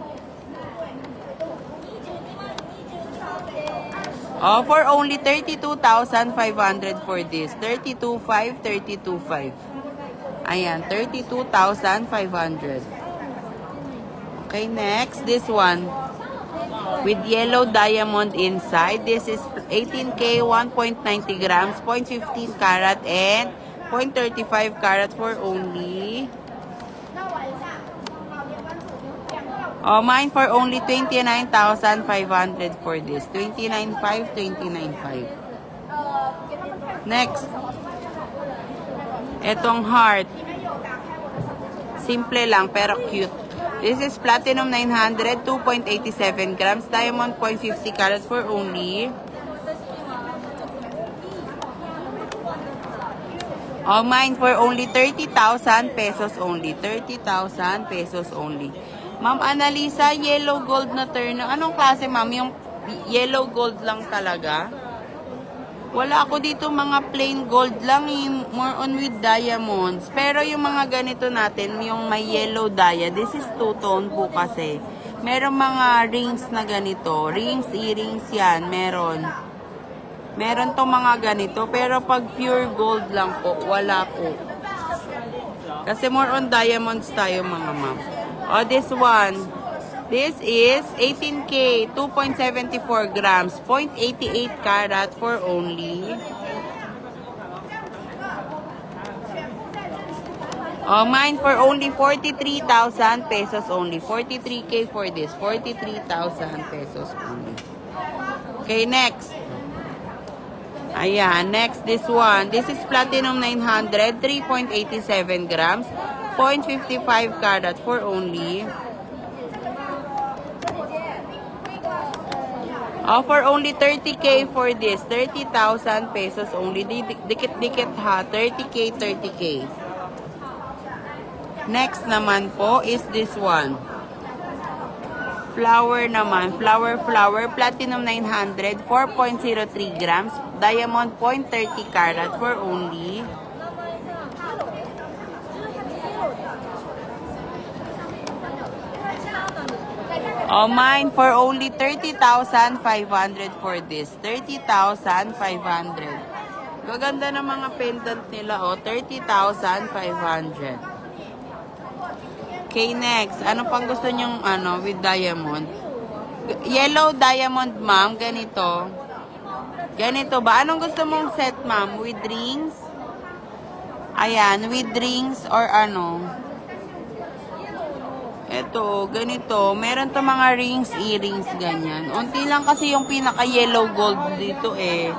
for only 32,500 for this. 32,500, 32,500. Ayan, 32,500. Okay, next, this one. With yellow diamond inside. This is 18K, 1.90 grams, 0.15 carat, and 0.35 carat for only... mine for only 29,500 for this. 29,500, 29,500. Next. Etong heart. Simple lang, pero cute. This is platinum 900, 2.87 grams, diamond 0.50 carats for only... mine for only 30,000 pesos only. 30,000 pesos only. Ma'am Annalisa, yellow gold na turn. Anong klase, ma'am? Yung yellow gold lang talaga? Wala ako dito mga plain gold lang, more on with diamonds. Pero yung mga ganito natin, yung may yellow dia, this is two-tone po kasi. Meron mga rings na ganito. Rings, earrings yan, meron. Meron to mga ganito, pero pag pure gold lang po, wala po. Kasi more on diamonds tayo mga ma'am. Oh, this one. This is 18K, 2.74 grams, 0.88 carat for only... mine for only 43,000 pesos only. 43K for this. 43,000 pesos only. Okay, next. Ayan, next this one. This is platinum 900, 3.87 grams, 0.55 carat for only... for only 30K for this. 30,000 pesos only. Dikit-dikit ha. 30K, 30K. Next naman po is this one. Flower naman. Flower. Platinum 900. 4.03 grams. Diamond 0.30 carat for only... mine for only 30,500 for this. 30,500. Gaganda ng mga pendant nila, 30,500. Okay, next. Ano pang gusto nyong, with diamond? Yellow diamond, ma'am. Ganito. Ganito ba? Anong gusto mong set, ma'am? With rings? Ayan, with drinks or ano. Ito, ganito. Meron to mga rings, earrings, ganyan. Unti lang kasi yung pinaka-yellow gold dito eh.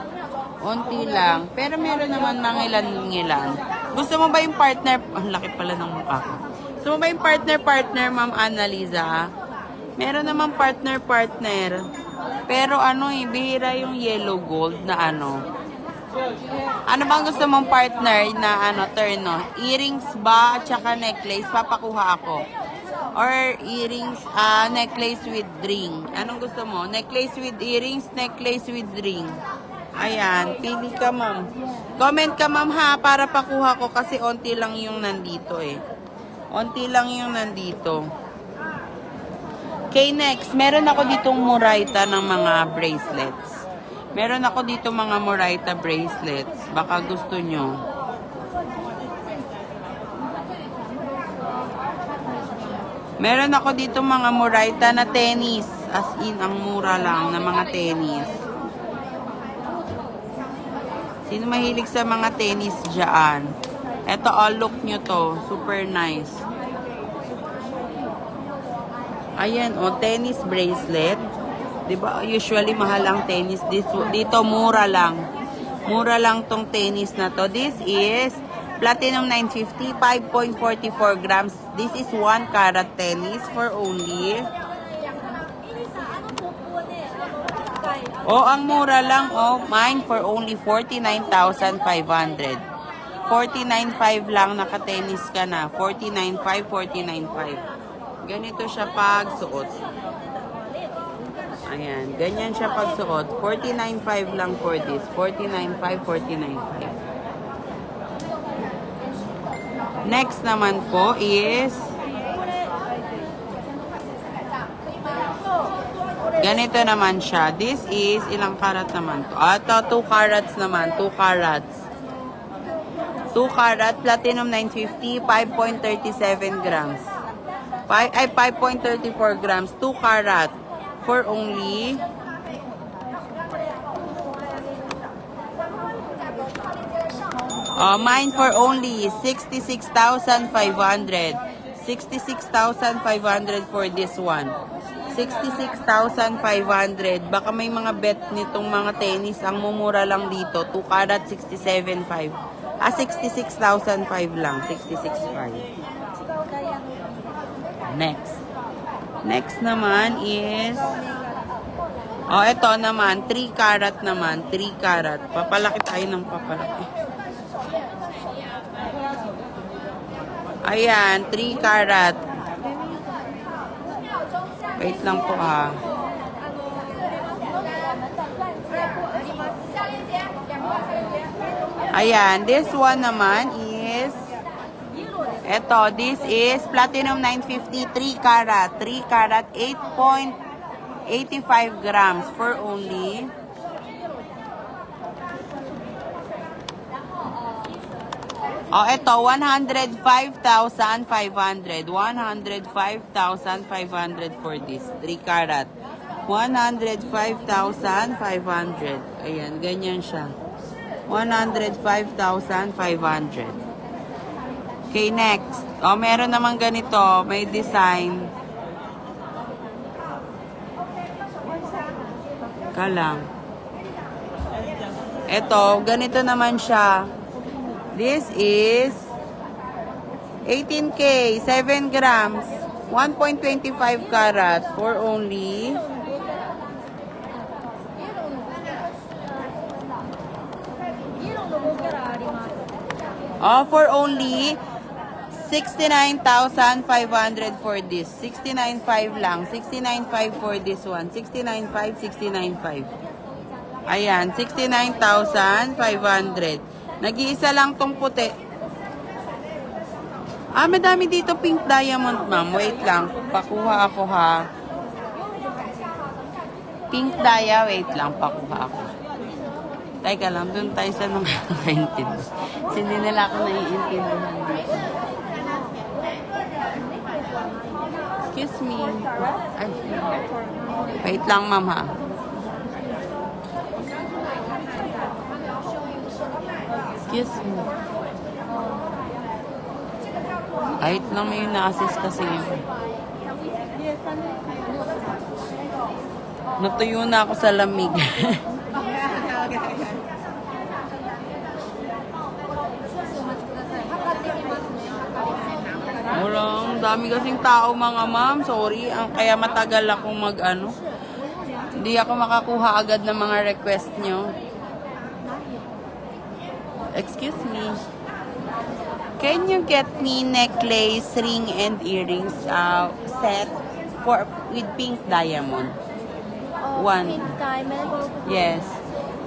Unti lang. Pero meron naman mga ilan-ilan. Gusto mo ba yung partner? Ang laki pala ng mukha ko. Gusto mo ba yung partner, Ma'am Annaliza? Meron naman partner. Pero ano eh, bihira yung yellow gold na ano. Ano bang gusto mong partner na ano, terno? Earrings ba at saka necklace? Papakuha ako. Or earrings, necklace with ring. Anong gusto mo? Necklace with earrings, necklace with ring. Ayan, pili ka ma'am. Comment ka ma'am ha, para pakuha ko kasi onti lang yung nandito eh. Onti lang yung nandito. Okay, next. Meron ako ditong Murayta ng mga bracelets. Meron ako dito mga Murayta bracelets. Baka gusto nyo. Meron ako dito mga Murayta na tennis. As in, ang mura lang na mga tennis. Sino mahilig sa mga tennis dyan? Eto, look nyo to. Super nice. Ayan, tennis bracelet. Diba, usually mahal ang tennis. Dito, mura lang. Mura lang tong tennis na to. This is Platinum 950, 5.44 grams. This is 1 carat tennis for only... ang mura lang, mine for only 49,500. 49,500 lang, naka-tennis ka na. 49,500, 49,500. Ganito siya pag suot. Ayan, ganyan siya pag suot. 49,500 lang for this. 49,500, 49,500. Next naman po is ganito naman siya. This is ilang karat naman to? Ito 2 carats naman. 2 carats. 2 carat platinum 950, 5.37 grams. 5.34 grams. 2 carat for only mine for only 66,500. 66,500 for this one. 66,500. Baka may mga bet nitong mga tennis. Ang mumura lang dito. 2 carat, 67,500. 66,500 lang. 66,500. Next. Next naman is... ito naman. 3 carat naman. 3 carat. Papalaki tayo ng papalaki. Ayan. 3 carat. Wait lang po ha. Ayan, this one naman is this is platinum 950 3 carat. 3 carat 8.85 grams for only ito 105,500. 105,500 for this 3 carat. 105,500. Ayan, ganyan siya. 105,500. Okay, next. Meron naman ganito. May design. Kalang. Ito, ganito naman siya. This is 18K, 7 grams, 1.25 carat for only for only 69,500 for this. 69,500 lang. 69,500 for this one. 69,500, 69,500. Ayan, 69,500. Nag-iisa lang tong puti. Madami dito pink diamond, ma'am. Wait lang. Pakuha ako, ha. Pink dia, wait lang. Pakuha ako. Teka lang, dun tayo sa nung nakakaintindi. Hindi nila ako naiintindihan dito. Excuse me. Ay, wait lang, ma'am, ha. Excuse me. Kahit lang may na-assist kasi. Natuyo na ako sa lamig. Wala, ang dami kasing tao mga ma'am. Sorry, kaya matagal akong mag-ano. Hindi ako makakuha agad ng mga request nyo. Excuse me. Can you get me necklace, ring, and earrings set with pink diamond? One. Pink diamond. Yes.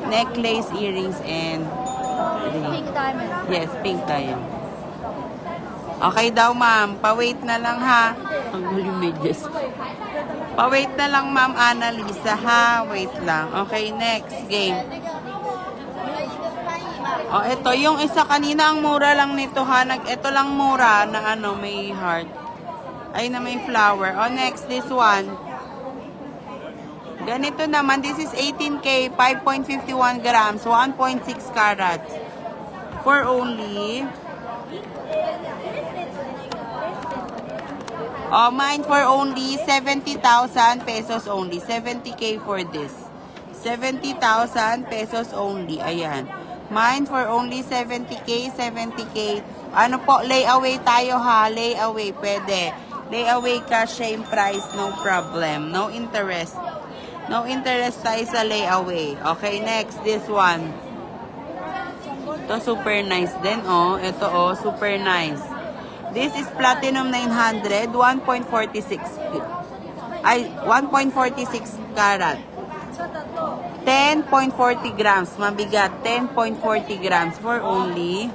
Necklace, earrings, and ring. Pink diamond. Yes, pink diamond. Okay daw, ma'am. Pa-wait na lang, ha? Ang huling medyas. Pa-wait na lang, ma'am Annalisa, ha? Wait lang. Okay, next game. Oh, ito. Yung isa kanina, ang mura lang nito, ha? Ito lang mura na ano, may heart. Ay, na may flower. Oh, next, this one. Ganito naman. This is 18K, 5.51 grams, 1.6 carats. For only... Oh, mine for only 70,000 pesos only. 70K for this. 70,000 pesos only. Ayan. Mine for only 70K, 70K. Ano po, layaway tayo ha. Layaway, pwede. Layaway ka, same price, no problem. No interest. No interest tayo sa layaway. Okay, next, this one. Ito, super nice din, oh. Ito, oh, super nice. This is platinum 900, 1.46. Ay, 1.46 karat. 10.40 grams. Mabigat, 10.40 grams for only.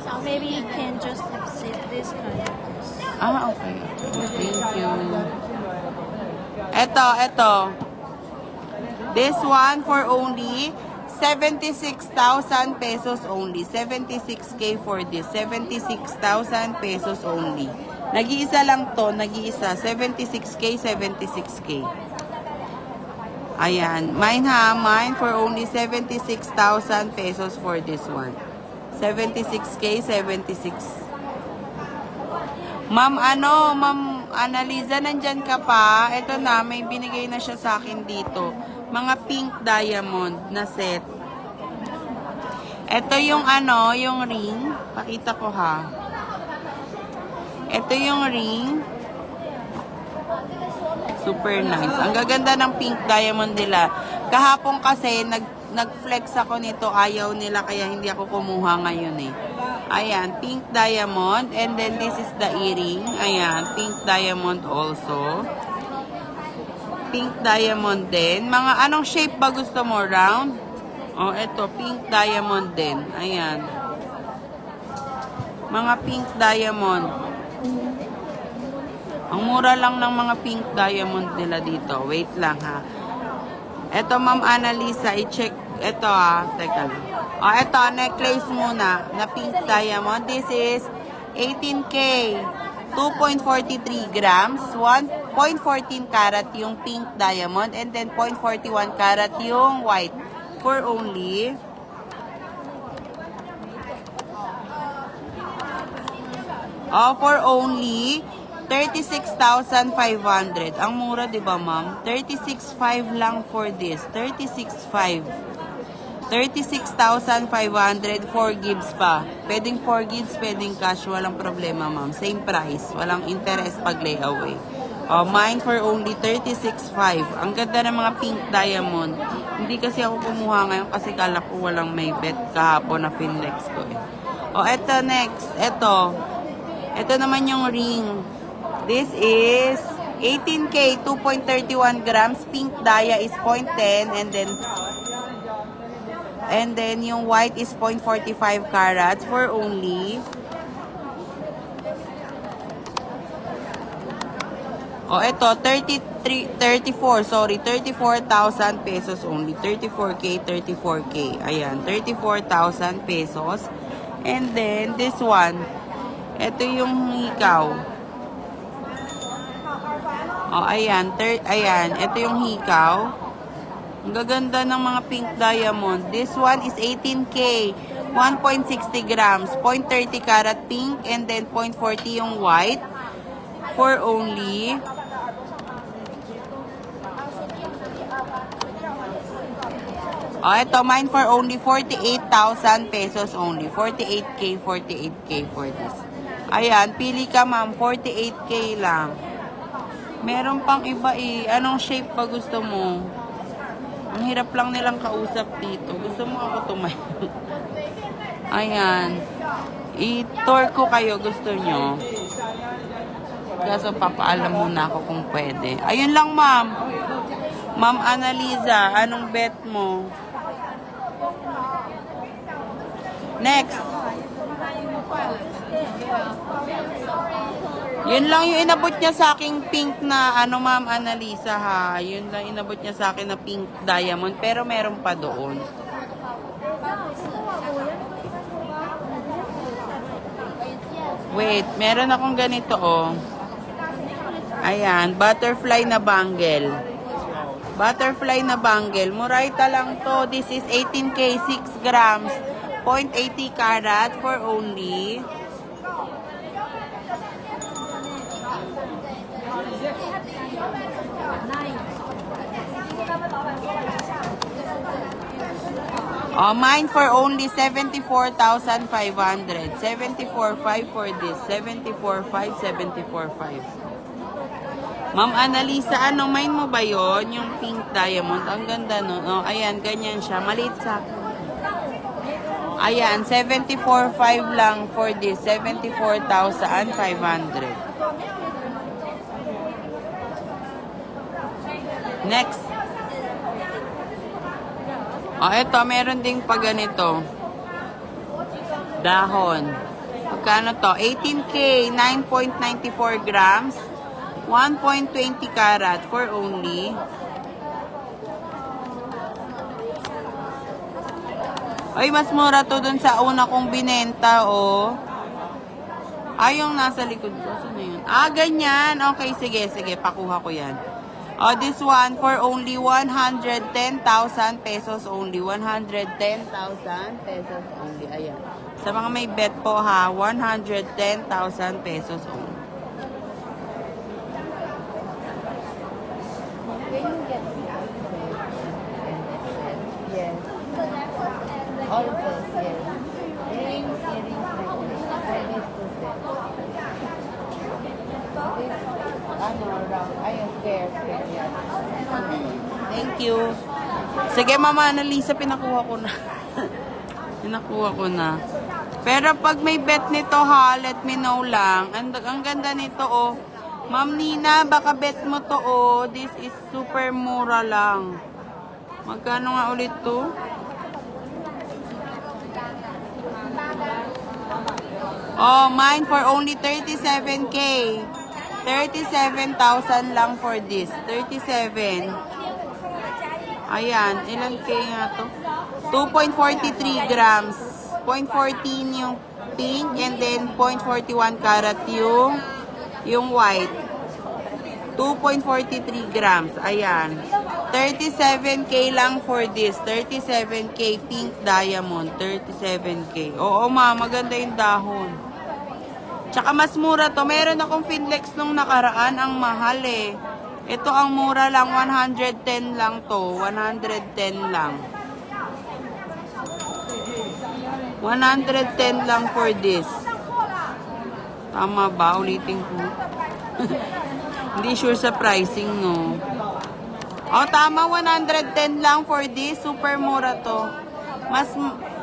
So maybe you can just accept this kind of this. Ah, okay. Thank you. Ito. This one for only 76,000 pesos only. 76K for this. 76,000 pesos only. Nag-iisa lang to. Nag-iisa. 76K, 76K. Ayan. Mine ha. Mine for only 76,000 pesos for this one. 76K, 76. Ma'am, Ma'am Annalisa, nandyan ka pa? Ito na, may binigay na siya sa akin dito. Mga pink diamond na set. Ito yung yung ring. Pakita ko ha. Ito yung ring. Super nice. Ang gaganda ng pink diamond nila. Kahapon kasi, nag-flex ako nito. Ayaw nila, kaya hindi ako kumuha ngayon eh. Ayan, pink diamond. And then, this is the earring. Ayan, pink diamond also. Pink diamond din. Mga anong shape ba gusto mo? Round? Oh, ito, pink diamond din. Ayan. Mga pink diamond. Ang mura lang ng mga pink diamond nila dito. Wait lang ha. Ito, Ma'am Annalisa, i-check. Ito ha. Teka lang. Oh, ito, necklace muna na pink diamond. This is 18K. 2.43 grams, 1.14 karat yung pink diamond, and then 0.41 karat yung white. For only... for only 36,500. Ang mura, di ba, ma'am? 36,500 lang for this. 36,500. 36,500, 4 gives pa. Pwedeng 4 gives, pwedeng cash, walang problema, ma'am. Same price, walang interest pag layaway. Oh, mine for only 36,500. Ang ganda ng mga pink diamond. Hindi kasi ako kumuha ngayon kasi kala ko walang may bet kahapon na finlex ko eh. Oh, eto next. Ito naman yung ring. This is 18K, 2.31 grams. Pink dia is 0.10 and then yung white is 0.45 carats for only... Oh, ito, 34,000 pesos only. 34K, 34K. Ayan, 34,000 pesos. And then, this one, ito yung hikaw. Oh, ayan, ito yung hikaw. Ang gaganda ng mga pink diamond. This one is 18K. 1.60 grams, 0.30 karat pink, and then 0.40 yung white for only 48,000 pesos only. 48K for this. Ayan, pili ka ma'am, 48K lang. Meron pang iba eh. Anong shape pa gusto mo? Ang hirap lang nilang kausap dito. Gusto mo ako tumayo? Ayan. I-tour ko kayo, gusto nyo. Kaso papaalam muna ako kung pwede. Ayun lang ma'am. Ma'am Annaliza, anong bet mo? Next. Yun lang yung inabot niya sa aking pink na ano ma'am Annalisa ha. Yun lang inabot niya sa akin na pink diamond. Pero meron pa doon. Wait, meron akong ganito oh. Ayan, butterfly na bangle. Butterfly na bangle. Muraita lang to. This is 18K, 6 grams. 0.80 karat for only 9. Mine for only 74,500. 74,500 for this. 74,500, 74,500. Ma'am Annalisa, ano mine mo ba yon? Yung pink diamond. Ang ganda no. Oh, ayan, ganyan siya. Maliit sa akin. Ayan, 74,500 lang for this. 74,500. Next. Oh, eto, meron ding pa ganito. Dahon. Magkano to? 18K, 9.94 grams. 1.20 karat for only ay, mas mura to dun sa una kong binenta, oh. Ay, yung nasa likod ko. Saan na yun? Ah, ganyan. Okay, sige, sige. Pakuha ko yan. Oh, this one for only 110,000 pesos only. 110,000 pesos only. Ayan. Sa mga may bet po, ha. 110,000 pesos only. Yes. All of this, yes. Earrings, earrings, Thank you. Sige, Mama Annalisa, pinakuha ko na. Pinakuha ko na. Pero pag may bet nito ha, let me know lang. Ang ganda nito oh. Ma'am Nina, baka bet mo to oh. This is super mura lang. Magkano nga ulit to? Oh, mine for only 37K. 37,000 lang for this. 37. Ayan, ilan K nga to? 2.43 grams. 0.14 yung pink and then 0.41 karat yung white. 2.43 grams. Ayan. 37K lang for this. 37K pink diamond. 37K. Oo ma, maganda yung dahon. Tsaka mas mura to. Meron akong Finlex nung nakaraan. Ang mahal eh. Ito ang mura lang. 110 lang to. 110 lang. 110 lang for this. Tama ba? Ulitin ko. Hindi sure sa pricing, no? Oh, tama. 110 lang for this. Super mura to. Mas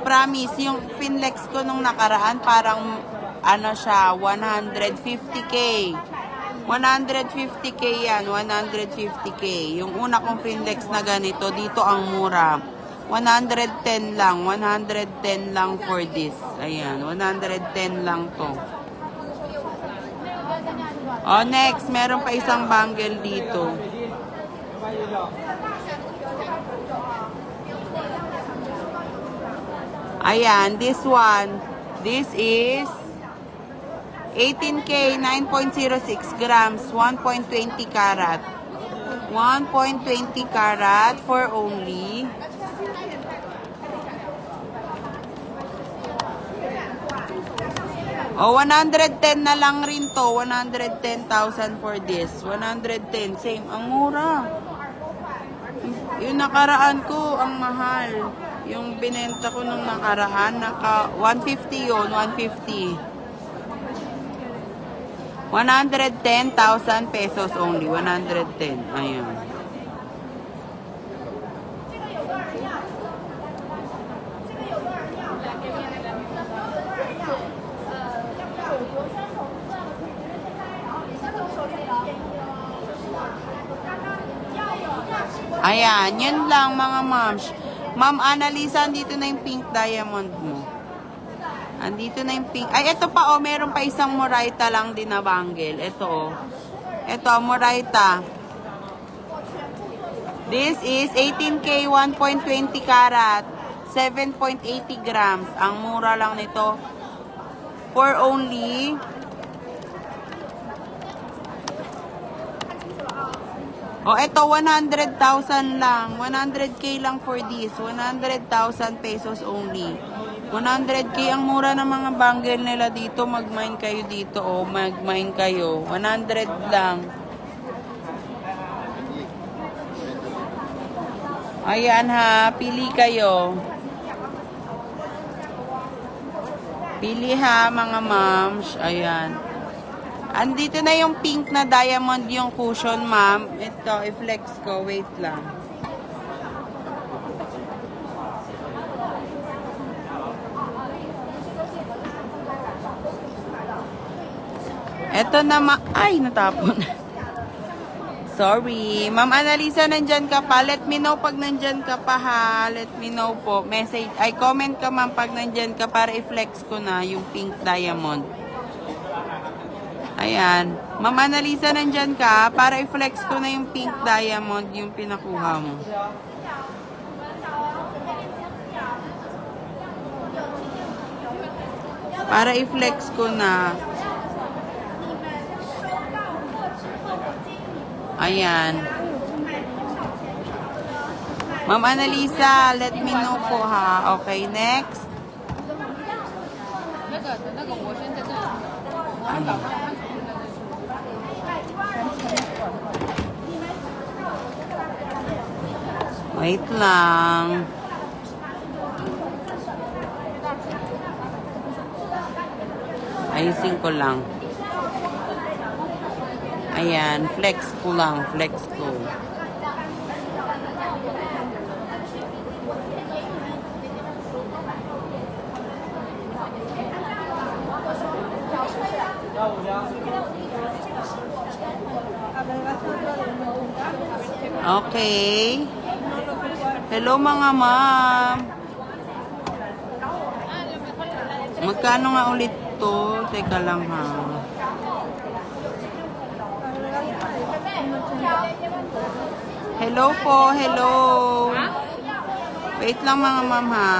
promise, yung Finlex ko nung nakaraan, parang ano siya, 150K. 150K yan. 150K. Yung una kong Finlex na ganito, dito ang mura. 110 lang. 110 lang for this. Ayan. 110 lang to. Oh, next. Meron pa isang bangle dito. Ayan. This one. This is 18K, 9.06 grams, 1.20 karat. 1.20 karat for only O, 110 na lang rin to. 110,000 for this. 110. Same. Ang mura. Yung nakaraan ko, ang mahal. Yung binenta ko nung nakaraan, 150 yun. 150. 110,000 pesos only. 110. Ayan. Ayan, yun lang mga moms. Ma'am Annalisa, andito na yung pink diamond mo. Andito na yung pink. Ay, ito pa oh, meron pa isang Moraita lang din na bangle. Ito oh. Ito, Moraita. This is 18K 1.20 karat. 7.80 grams. Ang mura lang nito. For only... Oh, ito 100,000 lang. 100K lang for this. 100,000 pesos only. 100K ang mura ng mga bangle nila dito. Mag-mine kayo dito. Oh, mag-mine kayo. 100 lang. Ayan ha, pili kayo. Pili ha mga moms. Ayan. Andito na yung pink na diamond yung cushion, ma'am. Ito, i-flex ko. Wait lang. Ito na ay, natapon. Sorry. Ma'am Annalisa, nandyan ka pa. Let me know pag nandyan ka pa ha. Let me know po. Message, ay comment ka ma'am pag nandyan ka para i-flex ko na yung pink diamond. Ayan. Ma'am Annalisa, nandyan ka para i-flex ko na yung pink diamond yung pinakuha mo. Para i-flex ko na. Ayan. Ma'am Annalisa, let me know po ha. Okay, next. Ayan. Wait lang. Ayusin ko lang. Ayan, flex ko lang, flex ko. Okay. Hello mga ma'am. Magkano nga ulit to? Teka lang ha. Hello po, hello. Wait lang mga ma'am ha.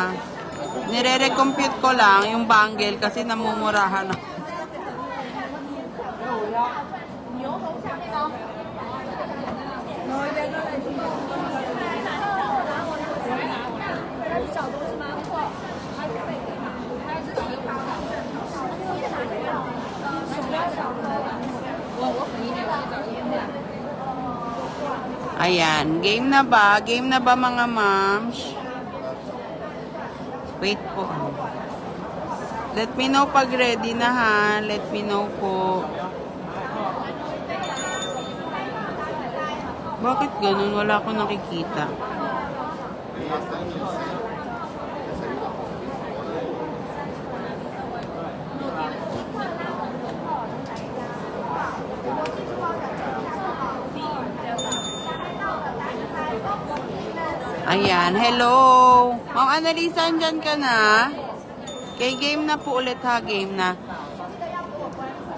Nire-recompute ko lang yung bangle kasi namumurahan ako. Ayan, game na ba? Game na ba mga moms? Wait po. Let me know pag ready na ha. Let me know po. Bakit ganun? Wala akong nakikita. Ayan, hello. Ma'am Annalisa, andyan ka na? Okay, game na po ulit ha, game na.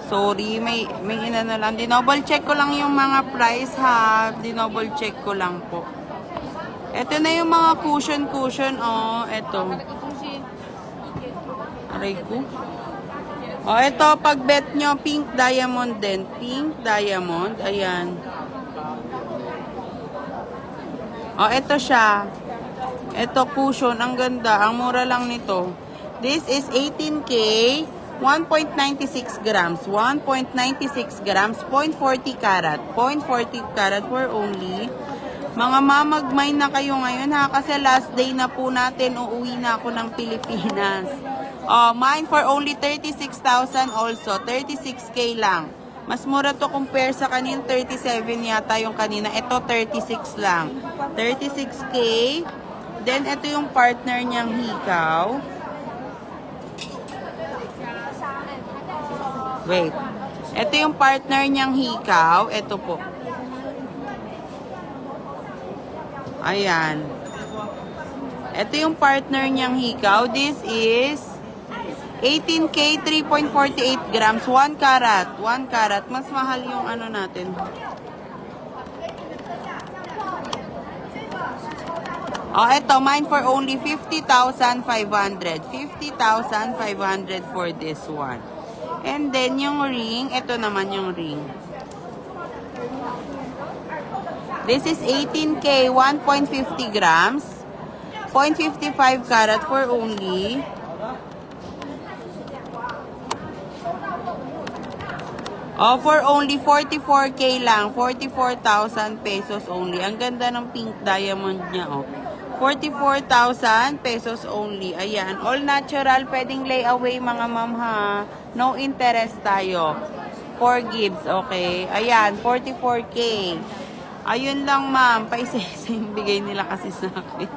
Sorry, may ina na lang. Dinoble check ko lang yung mga price ha. Dinoble check ko lang po. Ito na yung mga cushion, oh. Ito. Aray ko. Oh, ito, pag bet nyo, pink diamond din. Pink diamond, ayan. Oh, ito siya. Ito cushion, ang ganda. Ang mura lang nito. This is 18K. 1.96 grams. 1.96 grams. 0.40 karat. 0.40 karat for only. Mga mamagmay na kayo ngayon ha. Kasi last day na po natin. Uuwi na ako ng Pilipinas. Mine for only 36,000 also. 36K lang. Mas mura to compare sa kanina. 37 yata yung kanina. Ito 36 lang. 36K. Then ito yung partner niyang hikaw. Wait. Ito yung partner niyang hikaw. Ito po. Ayan. Ito yung partner niyang hikaw. This is 18K, 3.48 grams, 1 karat. 1 karat. Mas mahal yung ano natin. Ito, mine for only 50,500. 50,500 for this one. And then, yung ring, ito naman yung ring. This is 18K, 1.50 grams. 0.55 karat for only. For only 44K lang. 44,000 pesos only. Ang ganda ng pink diamond niya, 44,000 pesos only. Ayan. All natural. Pwedeng layaway, mga ma'am, ha. No interest tayo. 4 gives, okay? Ayan. 44K. Ayun lang, ma'am. Paisa-isa yung bigay nila kasi sa akin.